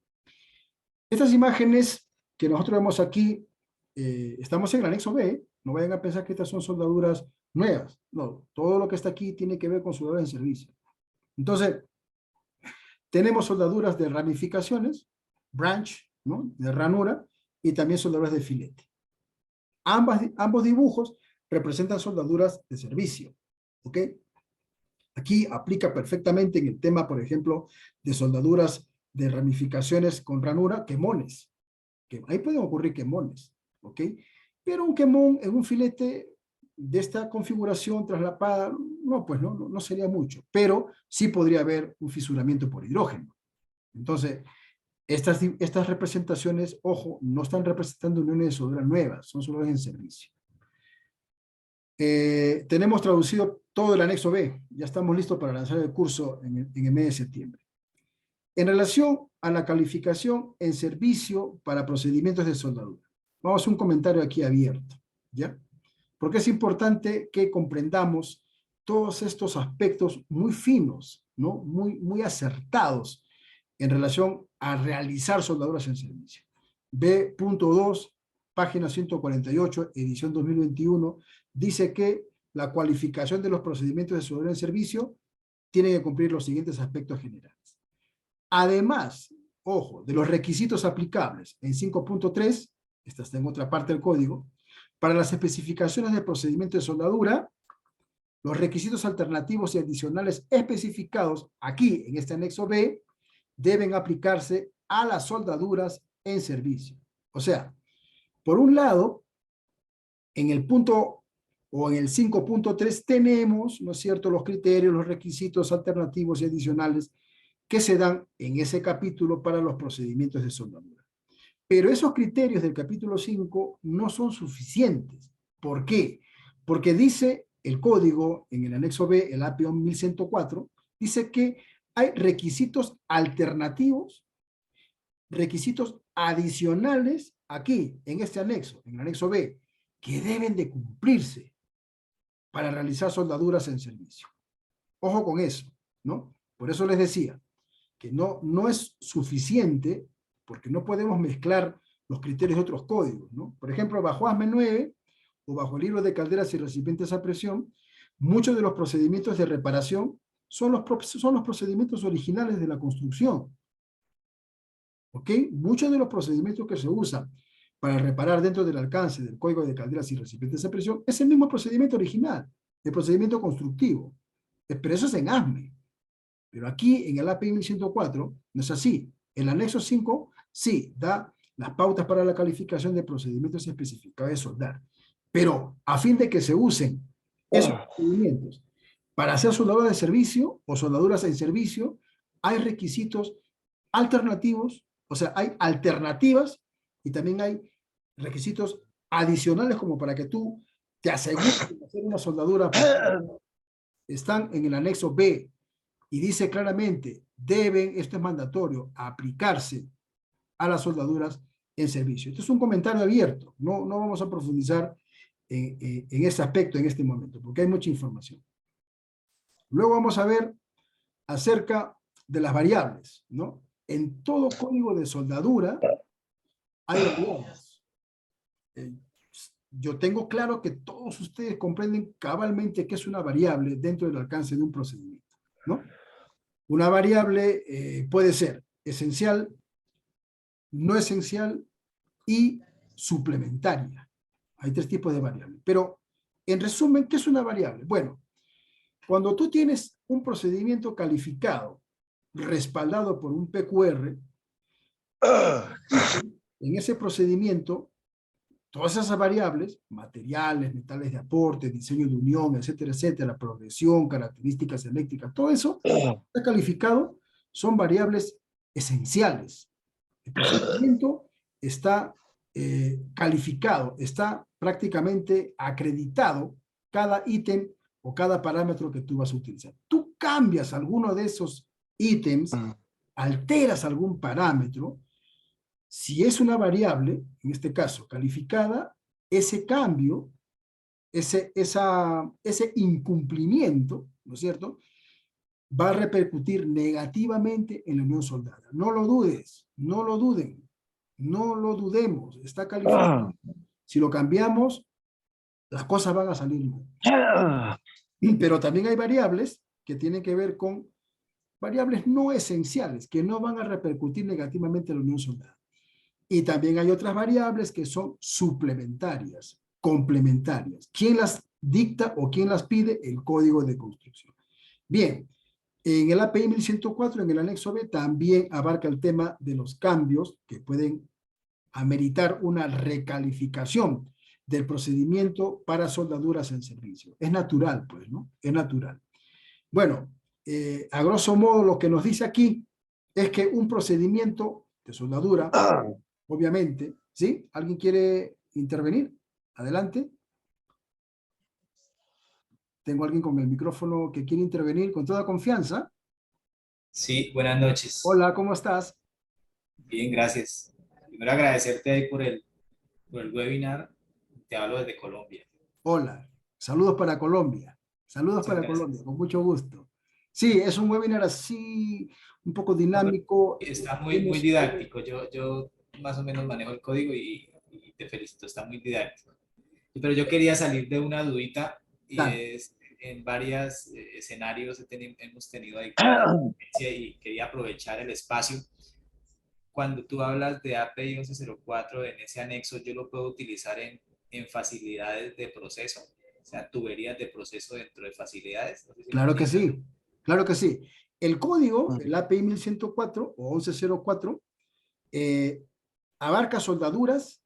Estas imágenes que nosotros vemos aquí, estamos en el anexo B, no vayan a pensar que estas son soldaduras nuevas, no, todo lo que está aquí tiene que ver con soldaduras en servicio. Entonces, tenemos soldaduras de ramificaciones, branch, ¿no? De ranura, y también soldaduras de filete. Ambos dibujos representan soldaduras de servicio, ¿ok? Aquí aplica perfectamente en el tema, por ejemplo, de soldaduras de ramificaciones con ranura, quemones. Ahí pueden ocurrir quemones, ¿ok? Pero un quemón en un filete de esta configuración traslapada, no, pues no sería mucho, pero sí podría haber un fisuramiento por hidrógeno. Entonces, estas representaciones, ojo, no están representando uniones de soldadura nuevas, son soldaduras en servicio. Tenemos traducido todo el anexo B. Ya estamos listos para lanzar el curso en el mes de septiembre. En relación a la calificación en servicio para procedimientos de soldadura, vamos a hacer un comentario aquí abierto, ¿ya? Porque es importante que comprendamos todos estos aspectos muy finos, ¿no? Muy acertados en relación a realizar soldaduras en servicio. B.2, página 148, edición 2021, dice que la cualificación de los procedimientos de soldadura en servicio tiene que cumplir los siguientes aspectos generales. Además, ojo, de los requisitos aplicables en 5.3, esta está en otra parte del código, para las especificaciones de procedimiento de soldadura, los requisitos alternativos y adicionales especificados aquí en este anexo B deben aplicarse a las soldaduras en servicio. O sea, por un lado, en el punto o en el 5.3 tenemos, ¿no es cierto?, los criterios, los requisitos alternativos y adicionales que se dan en ese capítulo para los procedimientos de soldadura. Pero esos criterios del capítulo 5 no son suficientes. ¿Por qué? Porque dice el código en el anexo B, el APO 1104, dice que hay requisitos alternativos, requisitos adicionales aquí, en este anexo, en el anexo B, que deben de cumplirse para realizar soldaduras en servicio. Ojo con eso, ¿no? Por eso les decía que no es suficiente, porque no podemos mezclar los criterios de otros códigos, ¿no? Por ejemplo, bajo ASME 9 o bajo el libro de calderas y recipientes a presión, muchos de los procedimientos de reparación son los procedimientos originales de la construcción. ¿Ok? Muchos de los procedimientos que se usan para reparar dentro del alcance del código de calderas y recipientes a presión es el mismo procedimiento original, el procedimiento constructivo. Pero eso es en ASME. Pero aquí en el API 1104 no es así. El anexo 5 sí da las pautas para la calificación de procedimientos especificados de soldar. Pero a fin de que se usen esos procedimientos para hacer soldaduras de servicio o soldaduras en servicio, hay requisitos alternativos, o sea, hay alternativas y también hay requisitos adicionales como para que tú te asegures de hacer una soldadura. Están en el anexo B y dice claramente, esto es mandatorio, aplicarse a las soldaduras en servicio. Esto es un comentario abierto, no vamos a profundizar en ese aspecto en este momento, porque hay mucha información. Luego vamos a ver acerca de las variables, ¿no? En todo código de soldadura hay variables. Yo tengo claro que todos ustedes comprenden cabalmente qué es una variable dentro del alcance de un procedimiento, ¿no? Una variable puede ser esencial, no esencial y suplementaria. Hay tres tipos de variables. Pero, en resumen, ¿qué es una variable? Bueno, cuando tú tienes un procedimiento calificado, respaldado por un PQR, en ese procedimiento, todas esas variables, materiales, metales de aporte, diseño de unión, etcétera, etcétera, progresión, características eléctricas, todo eso está calificado, son variables esenciales. El procedimiento está calificado, está prácticamente acreditado cada ítem o cada parámetro que tú vas a utilizar. Tú cambias alguno de esos ítems, alteras algún parámetro, si es una variable, en este caso calificada, ese cambio, ese incumplimiento, ¿no es cierto?, va a repercutir negativamente en la unión soldada. No lo dudes, no lo duden, no lo dudemos, está calificado. Si lo cambiamos, las cosas van a salir mal. Pero también hay variables que tienen que ver con variables no esenciales, que no van a repercutir negativamente en la unión soldada. Y también hay otras variables que son suplementarias, complementarias. ¿Quién las dicta o quién las pide? El código de construcción. Bien, en el API 1104, en el anexo B, también abarca el tema de los cambios que pueden ameritar una recalificación del procedimiento para soldaduras en servicio. Es natural, pues, ¿no? Es natural. Bueno, a grosso modo lo que nos dice aquí es que un procedimiento de soldadura, obviamente, ¿sí? ¿Alguien quiere intervenir? Adelante. Tengo alguien con el micrófono que quiere intervenir con toda confianza. Sí, buenas noches. Hola, ¿cómo estás? Bien, gracias. Primero agradecerte ahí por el webinar. Te hablo desde Colombia. Hola, saludos para Colombia. Saludos Muchas para Colombia, gracias. con mucho gusto. Sí, es un webinar así, un poco No, pero dinámico. está muy Hemos- didáctico. Yo más o menos manejo el código y te felicito, está muy didáctico. Pero yo quería salir de una dudita y Dale. es en varios escenarios hemos tenido ahí como la experiencia y quería aprovechar el espacio. Cuando tú hablas de API 1104 en ese anexo, yo lo puedo utilizar en facilidades de proceso, o sea, tuberías de proceso dentro de facilidades. No sé si me Claro que entiendas. sí, claro que sí. El código, Mm. el API 1104 o 1104, eh, abarca soldaduras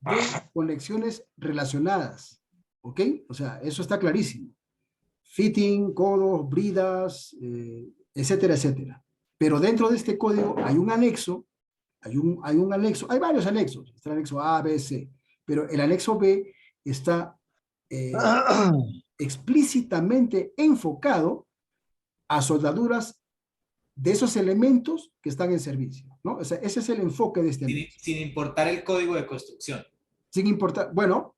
de conexiones relacionadas, ¿ok? O sea, eso está clarísimo. Fitting, codos, bridas, etcétera, etcétera. Pero dentro de este código hay un anexo, hay un anexo, hay varios anexos, está el anexo A, B, C, pero el anexo B está explícitamente enfocado a soldaduras de esos elementos que están en servicio, ¿no? O sea, ese es el enfoque de este anexo. Sin importar el código de construcción. Sin importar, bueno,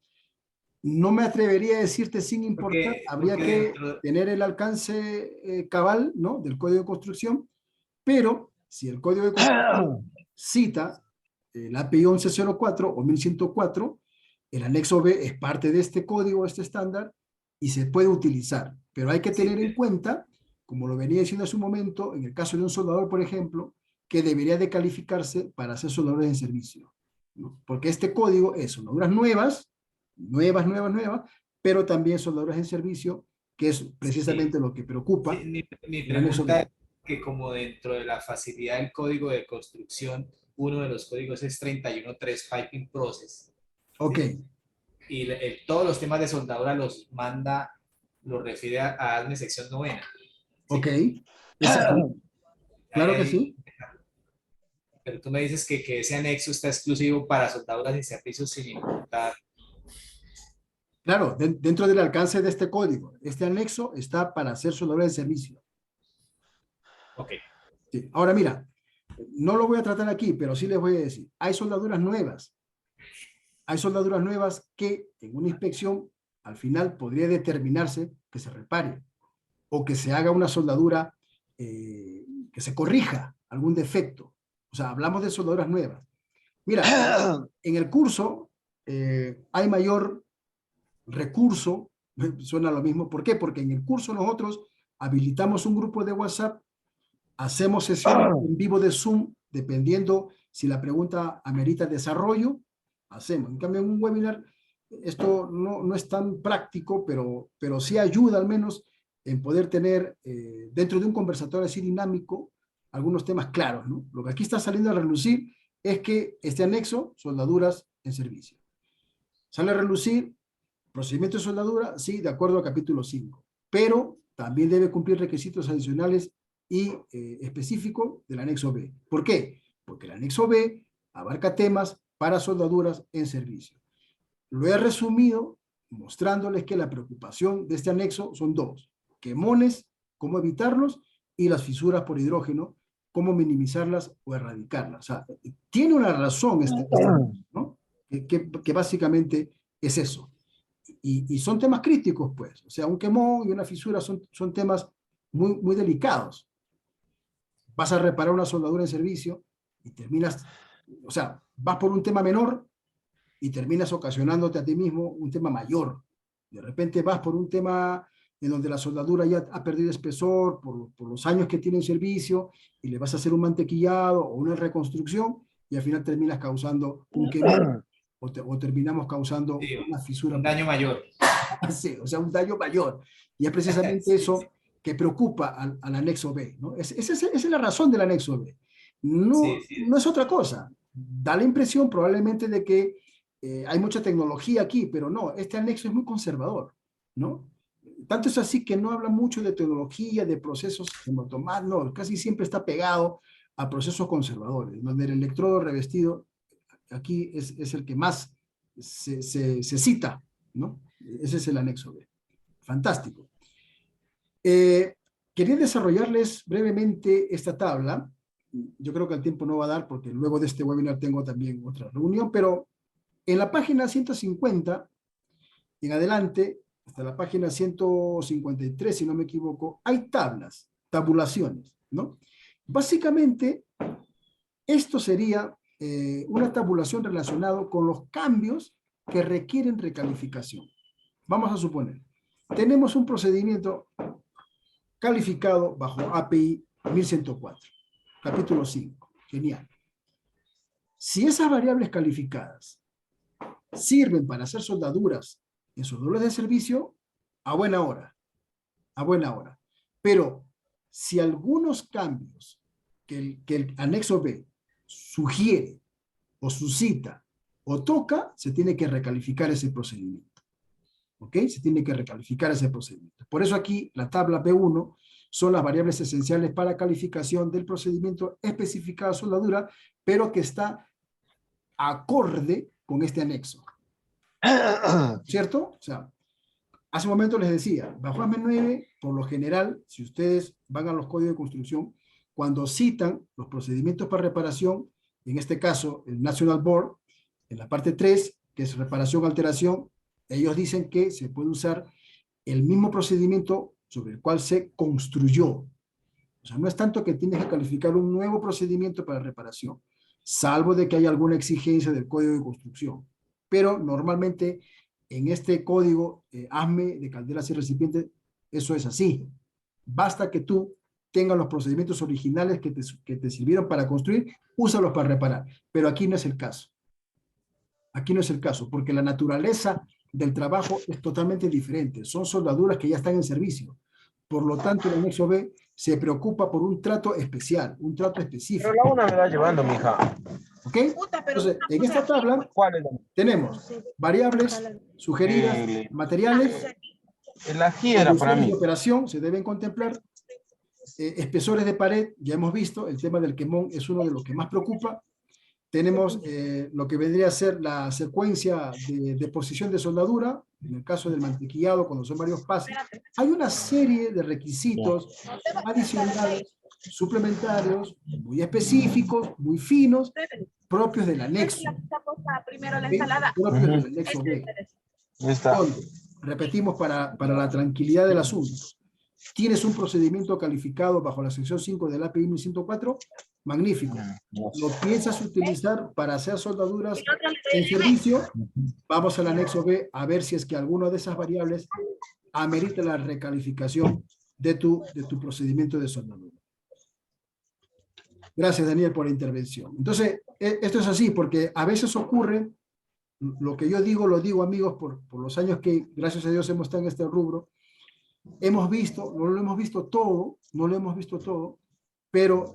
no me atrevería a decirte sin importar, habría Porque que dentro, tener el alcance cabal, ¿no? Del código de construcción, pero si el código de construcción cita el API 1104 o 1104, el anexo B es parte de este código, este estándar, y se puede utilizar. Pero hay que sí, tener en cuenta, como lo venía diciendo hace un momento, en el caso de un soldador, por ejemplo, que debería de calificarse para ser soldadores en servicio, ¿no? Porque este código es soldaduras nuevas, nuevas, pero también soldaduras en servicio, que es sí, precisamente lo que preocupa sí, mi el anexo pregunta B. es que como dentro de la facilidad del código de construcción, uno de los códigos es 31.3 Piping Process. Ok, ¿Sí? Y todos los temas de soldadura los refiere a ASME sección novena. ok, ¿Sí? exacto, Ahí claro que hay- sí. pero tú me dices que ese anexo está exclusivo para soldaduras y servicios sin importar. Claro, dentro del alcance de este código, este anexo está para hacer soldadura de servicio. Ok, Sí. Ahora mira, no lo voy a tratar aquí, pero sí les voy a decir, hay soldaduras nuevas que en una inspección al final podría determinarse que se repare o que se haga una soldadura, que se corrija algún defecto. O sea, hablamos de soldaduras nuevas. Mira, en el curso hay mayor recurso, suena lo mismo. ¿Por qué? Porque en el curso nosotros habilitamos un grupo de WhatsApp, hacemos sesiones en vivo de Zoom, dependiendo si la pregunta amerita desarrollo, hacemos. En cambio, en un webinar, esto no es tan práctico, pero sí ayuda al menos en poder tener dentro de un conversatorio así dinámico algunos temas claros, ¿no? Lo que aquí está saliendo a relucir es que este anexo, soldaduras en servicio. Sale a relucir procedimiento de soldadura, sí, de acuerdo al capítulo 5, pero también debe cumplir requisitos adicionales y específicos del anexo B. ¿Por qué? Porque el anexo B abarca temas para soldaduras en servicio. Lo he resumido mostrándoles que la preocupación de este anexo son dos: quemones, cómo evitarlos, y las fisuras por hidrógeno, cómo minimizarlas o erradicarlas. O sea, tiene una razón este anexo, ¿no? Que básicamente es eso. Y son temas críticos, pues. O sea, un quemón y una fisura son temas muy delicados. Vas a reparar una soldadura en servicio y terminas, o sea, vas por un tema menor y terminas ocasionándote a ti mismo un tema mayor. De repente vas por un tema en donde la soldadura ya ha perdido espesor por los años que tiene en servicio y le vas a hacer un mantequillado o una reconstrucción y al final terminas causando un quemón o terminamos causando sí, una fisura un por daño mayor. sí, o sea, un daño mayor. Y es precisamente Sí, sí, eso que preocupa al anexo B, ¿no? Esa es la razón del anexo B. sí, No, sí, no es otra cosa. Da la impresión probablemente de que hay mucha tecnología aquí, pero no, este anexo es muy conservador, ¿no? Tanto es así que no habla mucho de tecnología, de procesos hematomáticos, no, casi siempre está pegado a procesos conservadores, donde el electrodo revestido aquí es el que más se cita, ¿no? Ese es el anexo B. Fantástico. Quería desarrollarles brevemente esta tabla. Yo creo que el tiempo no va a dar porque luego de este webinar tengo también otra reunión, pero en la página 150 en adelante, hasta la página 153, si no me equivoco, hay tablas, tabulaciones, ¿no? Básicamente, esto sería una tabulación relacionada con los cambios que requieren recalificación. Vamos a suponer, tenemos un procedimiento calificado bajo API 1104, capítulo 5. Genial. Si esas variables calificadas sirven para hacer soldaduras en soldaduras de servicio, a buena hora, a buena hora. Pero si algunos cambios que el anexo B sugiere o suscita o toca, se tiene que recalificar ese procedimiento. ¿Ok? Se tiene que recalificar ese procedimiento. Por eso aquí la tabla B1 son las variables esenciales para calificación del procedimiento especificado de soldadura, pero que está acorde con este anexo. ¿Cierto? O sea, hace un momento les decía, bajo ASME 9, por lo general, si ustedes van a los códigos de construcción, cuando citan los procedimientos para reparación, en este caso el National Board, en la parte 3, que es reparación, alteración, ellos dicen que se puede usar el mismo procedimiento sobre el cual se construyó. O sea, no es tanto que tienes que calificar un nuevo procedimiento para reparación, salvo de que haya alguna exigencia del código de construcción. Pero normalmente en este código ASME de calderas y recipientes, eso es así. Basta que tú tengas los procedimientos originales que te sirvieron para construir, úsalos para reparar. Pero aquí no es el caso. Aquí no es el caso, porque la naturaleza del trabajo es totalmente diferente. Son soldaduras que ya están en servicio. Por lo tanto, el anexo B se preocupa por un trato especial, un trato específico. Pero la una me va llevando, mija. ¿Ok? Entonces, en esta tabla ¿Cuál es tenemos variables sugeridas, materiales, la ají era para condiciones mí. de operación, se deben contemplar. Espesores de pared, ya hemos visto, el tema del quemón es uno de los que más preocupa. Tenemos lo que vendría a ser la secuencia de deposición de soldadura, en el caso del mantequillado, cuando son varios pasos. Hay una serie de requisitos adicionales, suplementarios, muy específicos, muy finos, propios del anexo. Primero la ¿Ok? ensalada. Propios del anexo B. Ahí está. Donde, repetimos para la tranquilidad del asunto, tienes un procedimiento calificado bajo la sección 5 del API 1104, magnífico. Lo piensas utilizar para hacer soldaduras en servicio, vamos al anexo B a ver si es que alguna de esas variables amerita la recalificación de tu procedimiento de soldadura. Gracias, Daniel, por la intervención. Entonces, esto es así, porque a veces ocurre, lo que yo digo, lo digo, amigos, por los años que, gracias a Dios, hemos estado en este rubro, hemos visto, no lo hemos visto todo, no lo hemos visto todo, pero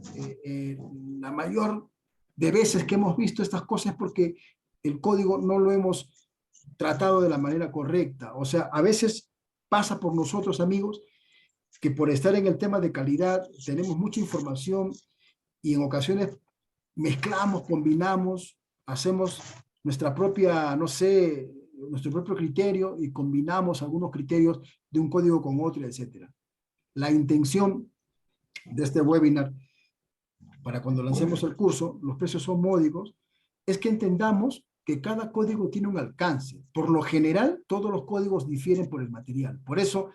la mayor de veces que hemos visto estas cosas es porque el código no lo hemos tratado de la manera correcta. O sea, a veces pasa por nosotros, amigos, que por estar en el tema de calidad tenemos mucha información y en ocasiones mezclamos, combinamos, hacemos nuestra propia, no sé, nuestro propio criterio y combinamos algunos criterios de un código con otro, etc. La intención de este webinar, para cuando lancemos el curso, los precios son módicos, es que entendamos que cada código tiene un alcance. Por lo general, todos los códigos difieren por el material. Por eso,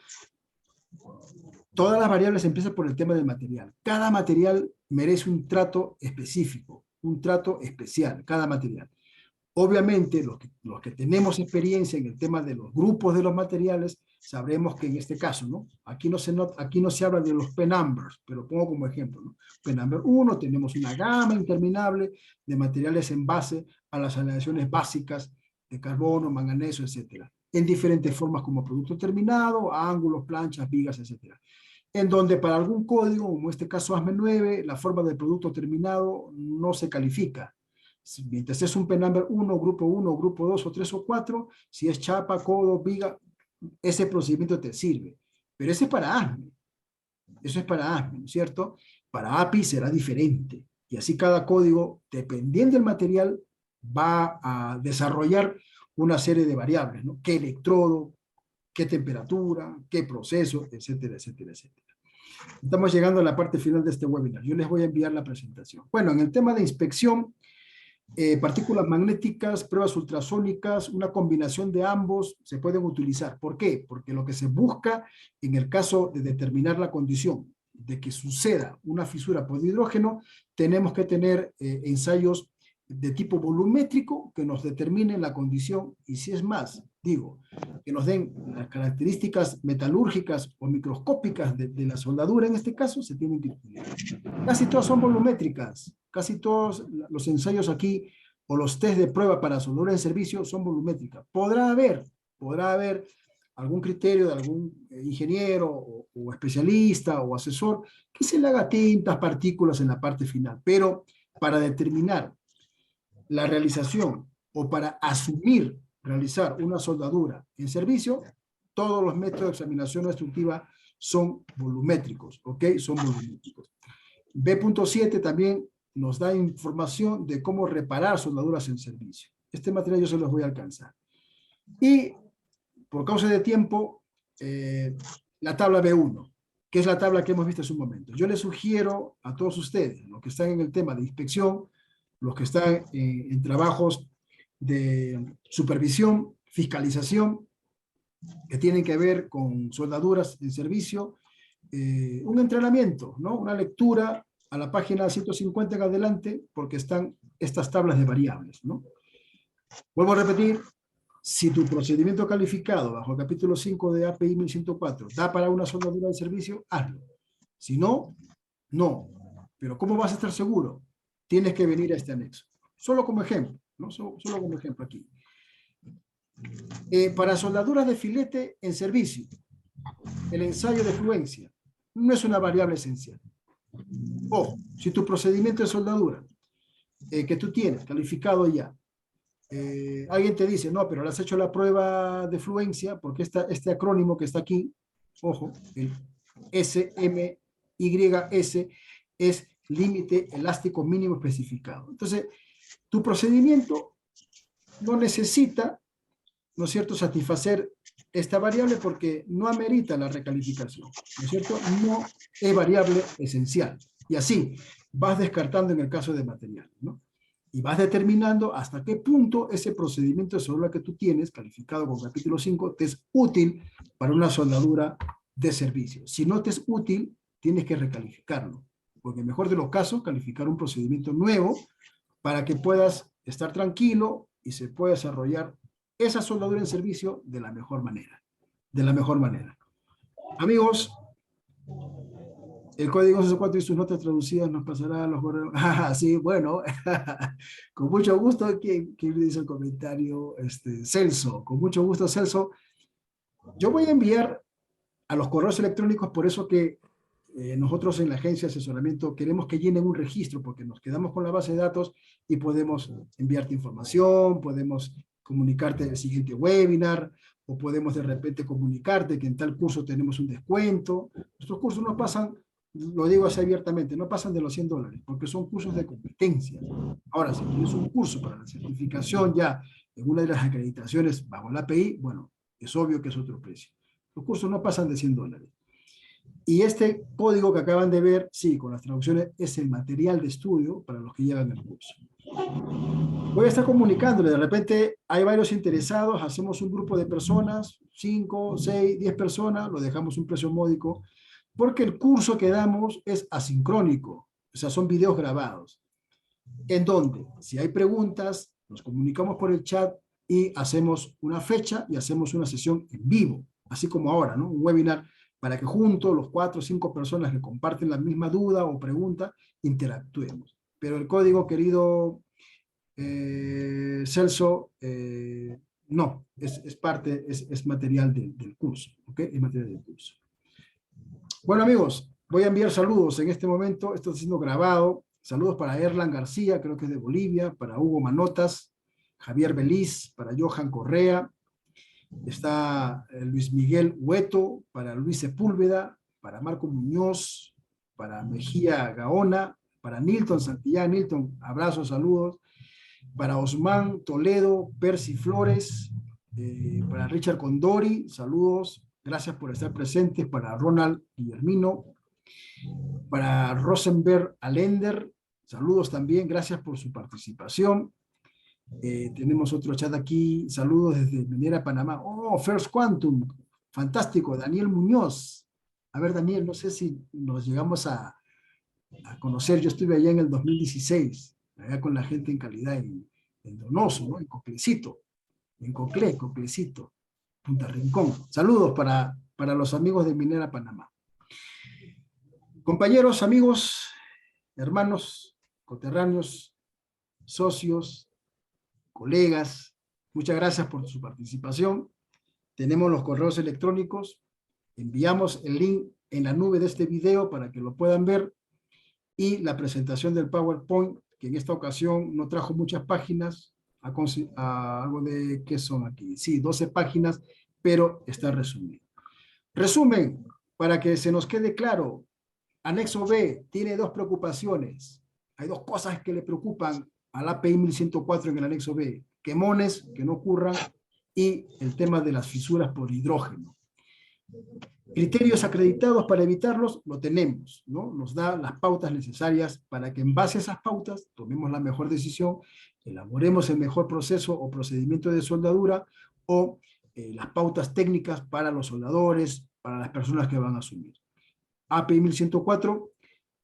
todas las variables empiezan por el tema del material. Cada material merece un trato específico, un trato especial, cada material. Obviamente, los que tenemos experiencia en el tema de los grupos de los materiales, sabremos que en este caso, ¿no? Aquí no se habla de los P-numbers, pero pongo como ejemplo, ¿no? P-number 1, tenemos una gama interminable de materiales en base a las aleaciones básicas de carbono, manganeso, etcétera, en diferentes formas como producto terminado, ángulos, planchas, vigas, etcétera. En donde para algún código, como en este caso ASME 9, la forma del producto terminado no se califica. Mientras es un P-number 1, grupo 2 o 3 o 4, si es chapa, codo, viga, ese procedimiento te sirve. Pero ese es para ASME. Eso es para ASME, ¿no es cierto? Para API será diferente. Y así cada código, dependiendo del material, va a desarrollar una serie de variables, ¿no? ¿Qué electrodo? qué temperatura, qué proceso, etcétera, etcétera, etcétera. Estamos llegando a la parte final de este webinar. Yo les voy a enviar la presentación. Bueno, en el tema de inspección, partículas magnéticas, pruebas ultrasónicas, una combinación de ambos se pueden utilizar. ¿Por qué? Porque lo que se busca en el caso de determinar la condición de que suceda una fisura por hidrógeno, tenemos que tener ensayos de tipo volumétrico que nos determinen la condición, y si es más, digo, que nos den las características metalúrgicas o microscópicas de la soldadura, en este caso, se tienen que estudiar. Casi todas son volumétricas, casi todos los ensayos aquí, o los test de prueba para soldadura en servicio son volumétricas. Podrá haber algún criterio de algún ingeniero o especialista o asesor que se le haga tintas, partículas en la parte final, pero para determinar la realización o para asumir realizar una soldadura en servicio, todos los métodos de examinación instructiva son volumétricos, ¿ok? Son volumétricos. B.7 también nos da información de cómo reparar soldaduras en servicio. Este material yo se los voy a alcanzar. Y por causa de tiempo, la tabla B1, que es la tabla que hemos visto hace un momento. Yo les sugiero a todos ustedes, los que están en el tema de inspección, los que están en trabajos de supervisión, fiscalización, que tienen que ver con soldaduras en servicio, un entrenamiento, ¿no? Una lectura a la página 150 en adelante, porque están estas tablas de variables, ¿no? Vuelvo a repetir, si tu procedimiento calificado bajo el capítulo 5 de API 1104 da para una soldadura de servicio, hazlo. Si no, no. Pero ¿cómo vas a estar seguro? Tienes que venir a este anexo. Solo como ejemplo, ¿no? Solo como ejemplo aquí. Para soldaduras de filete en servicio, el ensayo de fluencia no es una variable esencial. Ojo, si tu procedimiento de soldadura que tú tienes calificado ya, alguien te dice, no, pero le has hecho la prueba de fluencia, porque este acrónimo que está aquí, ojo, el SMYS es límite elástico mínimo especificado. Entonces, tu procedimiento no necesita, ¿no es cierto?, satisfacer esta variable porque no amerita la recalificación, ¿no es cierto? No es variable esencial. Y así vas descartando en el caso de material, ¿no? Y vas determinando hasta qué punto ese procedimiento de soldadura que tú tienes, calificado con capítulo 5, te es útil para una soldadura de servicio. Si no te es útil, tienes que recalificarlo. Porque en mejor de los casos, calificar un procedimiento nuevo para que puedas estar tranquilo y se pueda desarrollar esa soldadura en servicio de la mejor manera. De la mejor manera. Amigos, el código 1104 y sus notas traducidas nos pasará a los correos. Sí, bueno, con mucho gusto. ¿Quién dice el comentario? Celso, con mucho gusto, Celso. Yo voy a enviar a los correos electrónicos, por eso que nosotros en la agencia de asesoramiento queremos que llenen un registro, porque nos quedamos con la base de datos y podemos enviarte información, podemos comunicarte el siguiente webinar, o podemos de repente comunicarte que en tal curso tenemos un descuento. Nuestros cursos no pasan, lo digo así abiertamente, no pasan de los $100, porque son cursos de competencia. Ahora, si tienes un curso para la certificación ya en una de las acreditaciones bajo la API, bueno, es obvio que es otro precio. Los cursos no pasan de $100. Y este código que acaban de ver, sí, con las traducciones, es el material de estudio para los que llevan el curso. Voy a estar comunicándole, de repente hay varios interesados, hacemos un grupo de personas, 5, 6, 10 personas, lo dejamos un precio módico, porque el curso que damos es asincrónico, o sea, son videos grabados, en donde, si hay preguntas, nos comunicamos por el chat y hacemos una fecha y hacemos una sesión en vivo, así como ahora, ¿no? Un webinar para que juntos, los 4 o 5 personas que comparten la misma duda o pregunta, interactuemos. Pero el código, querido Celso, no, es parte, es material del curso, ¿ok? Es material del curso. Bueno, amigos, voy a enviar saludos en este momento, esto está siendo grabado. Saludos para Erlan García, creo que es de Bolivia, para Hugo Manotas, Javier Beliz, para Johan Correa, está Luis Miguel Hueto, para Luis Sepúlveda, para Marco Muñoz, para Mejía Gaona, para Nilton Santillán. Nilton, abrazos, saludos. Para Osman Toledo, Percy Flores, Para Richard Condori, saludos, gracias por estar presentes. Para Ronald Guillermino, para Rosenberg Alender, saludos también, gracias por su participación. Tenemos otro chat aquí, saludos desde Minera Panamá. Oh, First Quantum, fantástico, Daniel Muñoz. A ver, Daniel, no sé si nos llegamos a conocer, yo estuve allá en el 2016, allá con la gente en calidad en Donoso, ¿no? En Coclecito, en Coclecito, Punta Rincón. Saludos para los amigos de Minera Panamá. Compañeros, amigos, hermanos, coterráneos, socios, colegas, muchas gracias por su participación. Tenemos los correos electrónicos, enviamos el link en la nube de este video para que lo puedan ver, y la presentación del PowerPoint, que en esta ocasión no trajo muchas páginas, algo de, ¿qué son aquí? Sí, 12 páginas, pero está resumido. Resumen, para que se nos quede claro, anexo B tiene dos preocupaciones. Hay dos cosas que le preocupan al API 1104 en el anexo B: quemones que no ocurran y el tema de las fisuras por hidrógeno. Criterios acreditados para evitarlos, lo tenemos, ¿no? Nos da las pautas necesarias para que en base a esas pautas tomemos la mejor decisión, elaboremos el mejor proceso o procedimiento de soldadura o las pautas técnicas para los soldadores, para las personas que van a asumir. API 1104,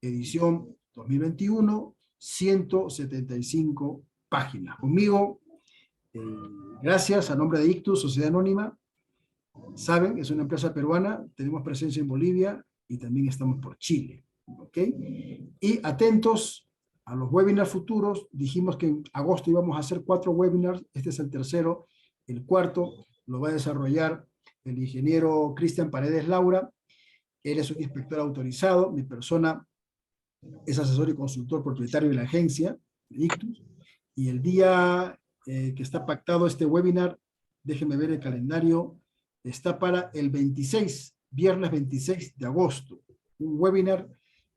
edición 2021, 175 páginas. Conmigo, gracias, a nombre de Ictus, Sociedad Anónima. Saben, es una empresa peruana, tenemos presencia en Bolivia y también estamos por Chile. ¿Ok? Y atentos a los webinars futuros. Dijimos que en agosto íbamos a hacer 4 webinars, este es el tercero. El cuarto lo va a desarrollar el ingeniero Cristian Paredes Laura. Él es un inspector autorizado, mi persona es asesor y consultor propietario de la agencia, de Ictus, y el día que está pactado este webinar, déjenme ver el calendario, está para el 26, viernes 26 de agosto, un webinar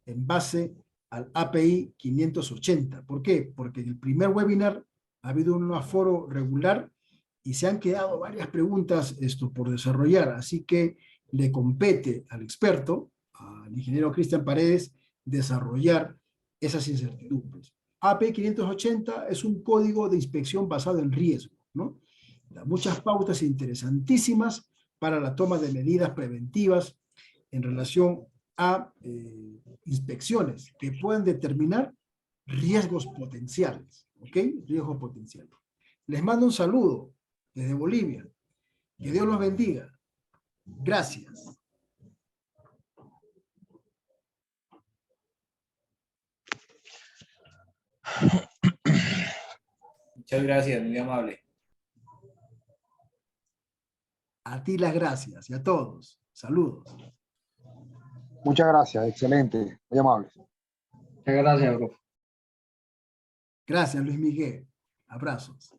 en base al API 580. ¿Por qué? Porque en el primer webinar ha habido un aforo regular y se han quedado varias preguntas por desarrollar, así que le compete al experto, al ingeniero Cristian Paredes, desarrollar esas incertidumbres. API 580 es un código de inspección basado en riesgo, ¿no? Da muchas pautas interesantísimas para la toma de medidas preventivas en relación a inspecciones que puedan determinar riesgos potenciales, ¿ok? Riesgos potenciales. Les mando un saludo desde Bolivia. Que Dios los bendiga. Gracias. Muchas gracias, muy amable. A ti las gracias y a todos. Saludos. Muchas gracias, excelente, muy amable. Muchas gracias, profe. Gracias, Luis Miguel. Abrazos.